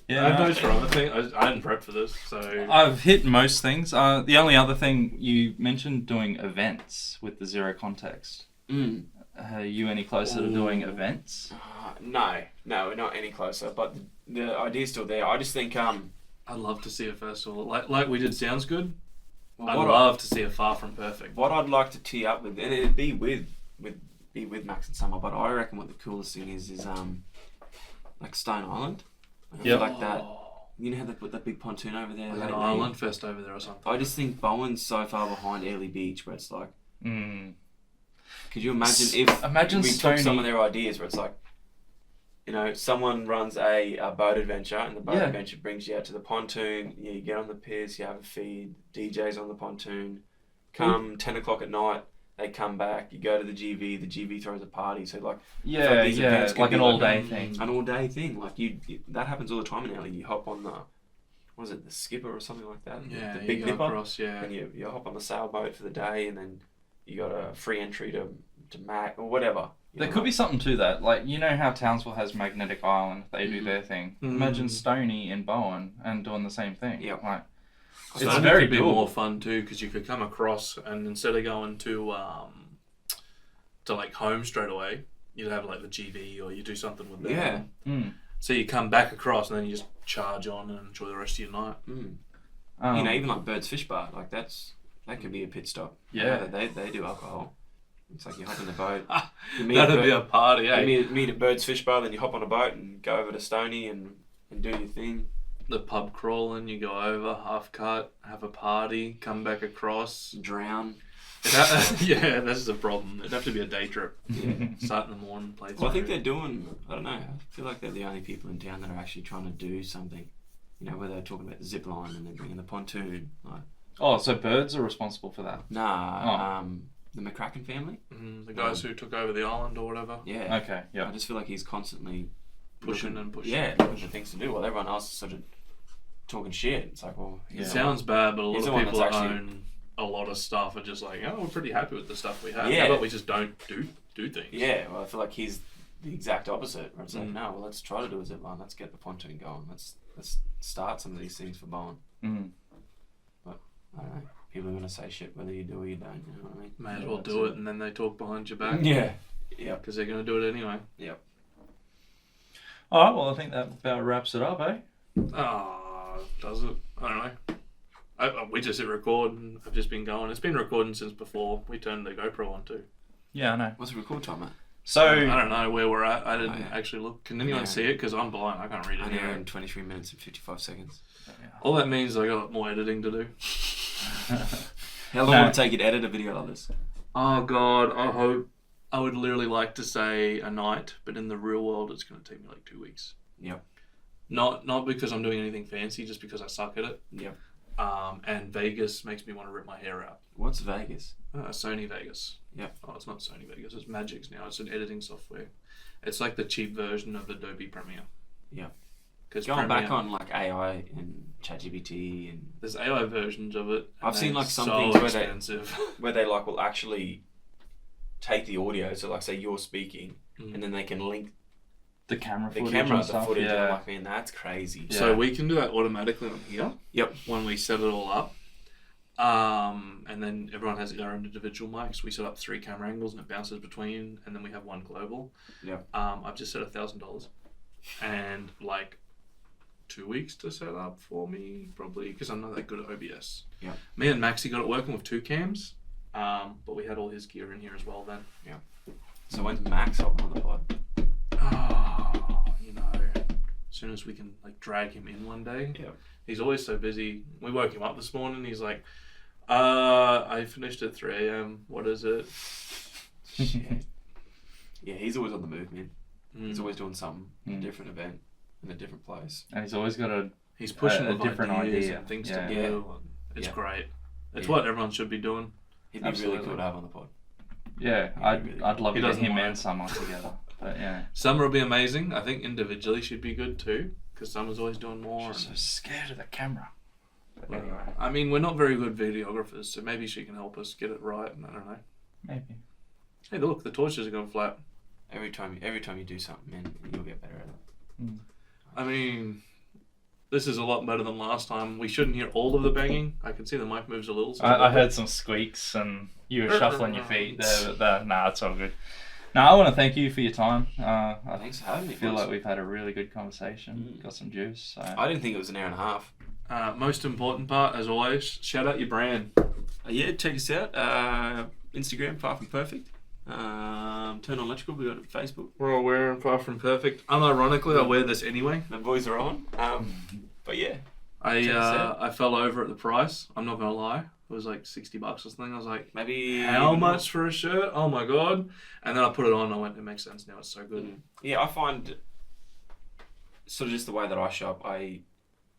Yeah, I have notes for other things. I didn't prep for this, so. I've hit most things. The only other thing you mentioned doing events with the zero context. Are you any closer to doing events? No, we're not any closer. But the idea's still there. I just think I'd love to see a festival like we did. Sounds good. well, I'd love to see a Far From Perfect. what I'd like to tee up with, and it'd be with Max and Summer. But I reckon what the coolest thing is like Stone Island. Yep. Like that. You know how they put that big pontoon over there? Like an island fest over there or something. I just think Bowen's so far behind Airlie Beach where it's like. Could you imagine if Imagine we Stony- took some of their ideas where it's like, you know, someone runs a boat adventure, and the boat Yeah. adventure brings you out to the pontoon. You get on the piers, you have a feed. DJ's on the pontoon. Come 10 o'clock at night, they come back. You go to the GV. The GV throws a party. So like, Yeah, these yeah, events can like be an all-day thing. An all-day thing. Like you that happens all the time in LA. You hop on the, what is it, the Skipper or something like that? Yeah, the you Big go Dipper. across, yeah. And you hop on the sailboat for the day, and then you got a free entry to Mac or whatever. There could be something to that. Like, you know how Townsville has Magnetic Island, they do their thing. Imagine Stoney in Bowen and doing the same thing. Yeah. Like, It's it's very very be cool. more fun too, because you could come across and instead of going to like home straight away, you'd have like the GV or you do something with them. Yeah. So you come back across and then you just charge on and enjoy the rest of your night. You know, even like Bird's Fish Bar, like that could be a pit stop. Yeah. They do alcohol. It's like you hop in the boat. That'd be a party, eh? You meet at Bird's Fish Bar, then you hop on a boat and go over to Stoney and do your thing. The pub crawling, you go over, half cut, have a party, come back across. Drown. Yeah, that's the problem. It'd have to be a day trip. Yeah. Start in the morning, play through. Well, I think they're doing, I don't know, I feel like they're the only people in town that are actually trying to do something. You know, where they're talking about the zip line and they're bringing the pontoon. Like, Oh, so birds are responsible for that? The McCracken family. the guys who took over the island or whatever. Yeah. Okay, yeah. I just feel like he's constantly Pushing and pushing. Yeah, looking for things to do while everyone else is sort of talking shit. It's like, well, It sounds bad, but a lot He's the of one people that's that actually- own a lot of stuff are just like, oh, we're pretty happy with the stuff we have. Yeah. How about we just don't do things? Yeah, well, I feel like he's the exact opposite. Where it's like, no, well, let's try to do a zip line. Let's get the pontoon going. Let's start some of these things for Bowen. But I don't know. People are gonna say shit whether you do or you don't. You know what I mean? May as well do it, and then they talk behind your back. Yeah. Yeah. Because they're going to do it anyway. Yep. All right, well, I think that about wraps it up, eh? Does it? I don't know. We just hit record, and I've just been going. It's been recording since before we turned the GoPro on too. Yeah, I know. What's the record time, mate? So, I don't know where we're at. I didn't yeah. actually look. Can anyone Yeah. see it? Because I'm blind. I can't read it. An hour anyway. and 23 minutes and 55 seconds. All that means I got more editing to do. How long would it take you to edit a video like this? Oh God, I would literally like to say a night, but in the real world, it's going to take me like 2 weeks. Yep. Not because I'm doing anything fancy, just because I suck at it. Yep. And Vegas makes me want to rip my hair out. What's Vegas? Sony Vegas. Yep. Oh, it's not Sony Vegas. It's Magix now. It's an editing software. It's like the cheap version of Adobe Premiere. Yep. Because Going back on like AI and ChatGPT and there's AI versions of it. I've seen like some so things where expensive. where they like will actually take the audio, so like say you're speaking, and then they can link the camera the footage camera, and the stuff, footage. yeah. And I'm like, man, that's crazy. Yeah. So we can do that automatically on here. Yep. When we set it all up. And then everyone has their own individual mics. We set up 3 camera angles and it bounces between, and then we have one global. Yep. I've just set $1,000, and like 2 weeks to set up for me, probably, because I'm not that good at OBS. Yeah. Me and Maxi got it working with 2 cams, but we had all his gear in here as well then. Yeah. So when's Max up on the pod? Oh, you know, as soon as we can like drag him in one day. Yeah. He's always so busy. We woke him up this morning. He's like, I finished at 3 a.m. What is it? Shit. Yeah, he's always on the move, man. Mm. He's always doing something, a different event, in a different place. And he's always got He's pushing a with different ideas idea. and things Yeah. to do. And it's Yeah. great. It's Yeah. what everyone should be doing. He'd be Absolutely. really cool to have on the pod. Yeah, really I'd love He to get doesn't him mind. and Summer together. But yeah. Summer will be amazing. I think individually she'd be good too, because Summer's always doing more. She's so scared of the camera. But and- anyway, I mean, we're not very good videographers, so maybe she can help us get it right. I don't know. maybe. Hey, look, the torches are going flat. Every time you do something, man, you'll get better at it. I mean, this is a lot better than last time. We shouldn't hear all of the banging. I can see the mic moves a little. So I heard some squeaks and you were shuffling your feet there. But nah, it's all good. No, I want to thank you for your time. I Thanks for having me. feel boys. like we've had a really good conversation. Got some juice. So. I didn't think it was an hour and a half. most important part, as always, shout out your brand. Yeah, check us out. Instagram, Far From Perfect. Turn on Electrical, we got it on Facebook. We're all wearing Far From Perfect. Unironically, I wear this anyway. My boys are on. But yeah. I fell over at the price. I'm not gonna lie. It was like $60 or something. I was like, Maybe. how much for a shirt? Oh my god! And then I put it on. And I went, it makes sense now. It's so good. Yeah, I find sort of just the way that I shop.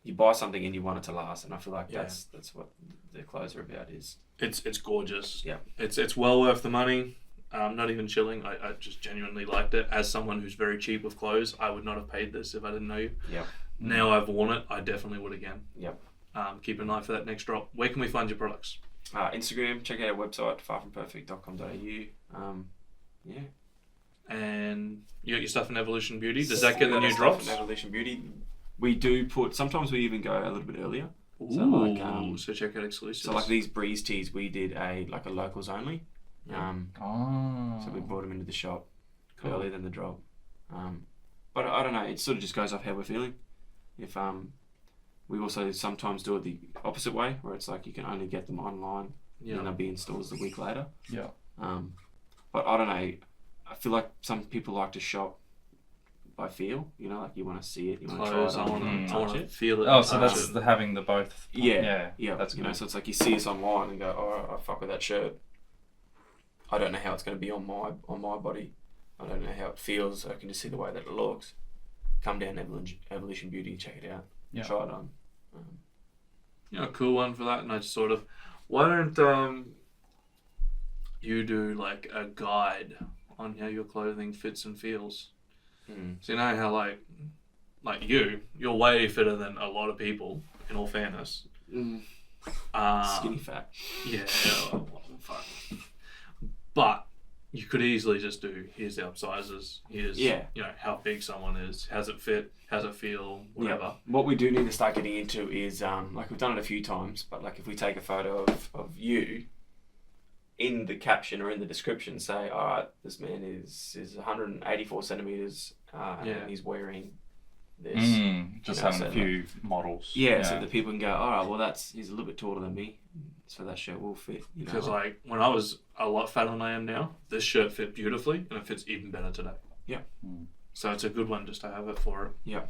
You buy something and you want it to last, and I feel like Yeah. that's what the clothes are about. Is It's gorgeous. Yeah. It's well worth the money. Not even chilling. I just genuinely liked it. As someone who's very cheap with clothes, I would not have paid this if I didn't know you. Yep. Now I've worn it, I definitely would again. Yep. Keep an eye for that next drop. Where can we find your products? Instagram. Check out our website, farfromperfect.com.au. Yeah. And you got your stuff in Evolution Beauty. Does that get the new drops? In Evolution Beauty, we do put. Sometimes we even go a little bit earlier. Ooh, so check out exclusives. So like these breeze tees, we did a locals only. So we brought them into the shop earlier than the drop. But I don't know. It sort of just goes off how we're feeling. If we also sometimes do it the opposite way, where it's like you can only get them online, and they'll be in stores the week later. Yeah. But I don't know. I feel like some people like to shop by feel. You know, like you want to see it, you want to try it, I want touch to it. feel it. Oh, so touch that's it. having the both. Yeah. That's you good. know, so it's like you see us online and go, oh, I fuck with that shirt. I don't know how it's going to be on my body. I don't know how it feels. I can just see the way that it looks. Come down Evolution Beauty, check it out. Yeah. Try it on. A cool one for that, and I just sort of, why don't you do like a guide on how your clothing fits and feels? So you know how like you're way fitter than a lot of people, in all fairness. Skinny fat. Yeah, fuck. But you could easily just do, here's the upsizes, here's how big someone is, how's it fit, how's it feel, whatever. Yeah. What we do need to start getting into is like we've done it a few times, but like if we take a photo of you, in the caption or in the description say, all right, this man is 184 centimeters and he's wearing this. Just You know, having so a few models. Yeah, so the people can go, all right, well he's a little bit taller than me, so that shirt will fit. You know, Because like when I was a lot fatter than I am now, this shirt fit beautifully, and it fits even better today. Yeah. So it's a good one just to have it for it. Yeah.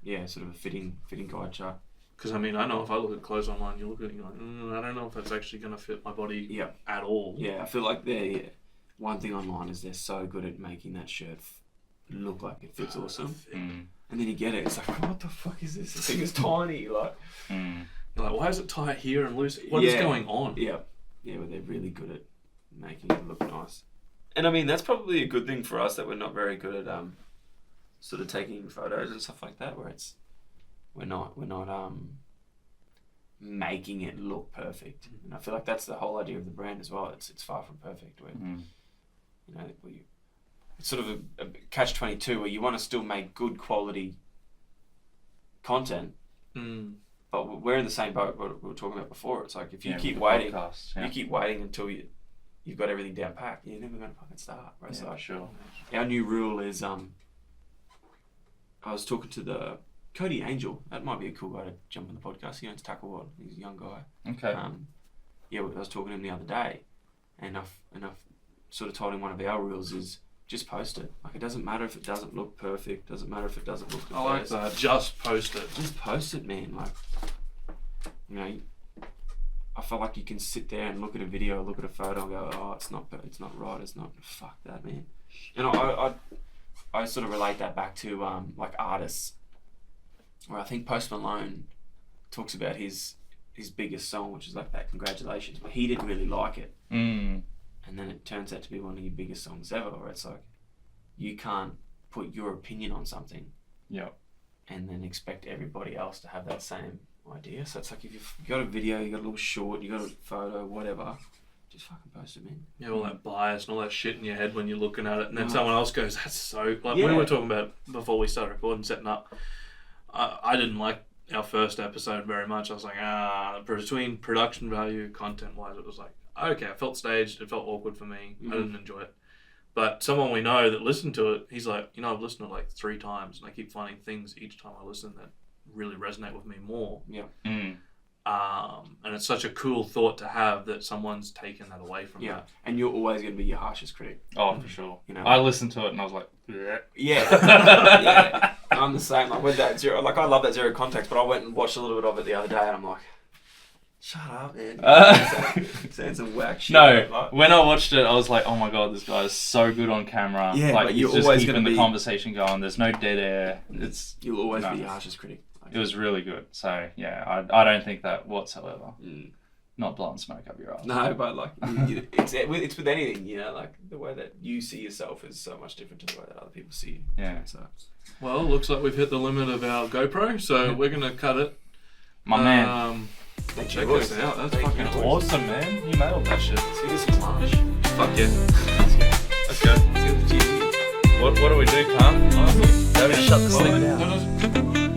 Yeah, sort of a fitting guide chart. Because I mean, I know if I look at clothes online, you look at it and you're like, I don't know if that's actually going to fit my body at all. Yeah, I feel like one thing online is they're so good at making that shirt look like it fits awesome. And then you get it, it's like, what the fuck is this? This thing is tiny. Like, You're like, why is it tight here and loose? What is going on? Yeah, but they're really good at making it look nice. And I mean, that's probably a good thing for us that we're not very good at sort of taking photos and stuff like that, where we're not making it look perfect. And I feel like that's the whole idea of the brand as well. It's far from perfect. Where, you know, it's sort of a catch-22 where you want to still make good quality content, but we're in the same boat what we were talking about before. It's like if you keep waiting, you keep waiting until you've got everything down packed, you're never going to fucking start. Right? Yeah, so sure. Our new rule is I was talking to the Cody Angel. That might be a cool guy to jump on the podcast. He owns Tackle World. He's a young guy. Okay. I was talking to him the other day, and I've sort of told him one of our rules is just post it. Like, it doesn't matter if it doesn't look perfect. Doesn't matter if it doesn't look the I like best. that. Just post it. Just post it, man. Like, you know, I feel like you can sit there and look at a video, look at a photo, and go, oh, it's not right. It's not. Fuck that, man. And I sort of relate that back to like artists, where I think Post Malone talks about his biggest song, which is like that Congratulations, but he didn't really like it. And then it turns out to be one of your biggest songs ever, where it's like, you can't put your opinion on something and then expect everybody else to have that same idea. So it's like, if you've got a video, you got a little short, you got a photo, whatever, just fucking post it, man. You have all that bias and all that shit in your head when you're looking at it, and then someone else goes, that's so... Like we were talking about before we started recording, setting up, I didn't like our first episode very much. I was like, between production value, content-wise, it was like, okay, it felt staged, it felt awkward for me, I didn't enjoy it. But someone we know that listened to it, he's like, I've listened to it like 3 times, and I keep finding things each time I listen that really resonate with me more. And it's such a cool thought to have that someone's taken that away from that. And you're always going to be your harshest critic. Oh, for sure. You know, I listened to it and I was like, bleh. yeah. I'm the same. Like with that zero, like I love that Zero Context, but I went and watched a little bit of it the other day, and I'm like, Shut up, man. Saying some whack shit. No, Like, when I watched it, I was like, oh my god, this guy is so good on camera. Yeah, like but he's you're just always keeping gonna the be- conversation going. There's no dead air. you'll always no. be your harshest critic. Like, It was really good. So yeah, I don't think that whatsoever. mm. Not blowing smoke up your ass. No, but like it's with anything, you know, like the way that you see yourself is so much different to the way that other people see you. Yeah. So Well, looks like we've hit the limit of our GoPro, so we're gonna cut it. My man. Check this out. That's fucking awesome. Awesome, man. You nailed that shit. let's give this some lunch. Fuck yeah. Let's go. Let's get the cheesy. What do we do, Carl? Honestly, shut this thing down. No, no.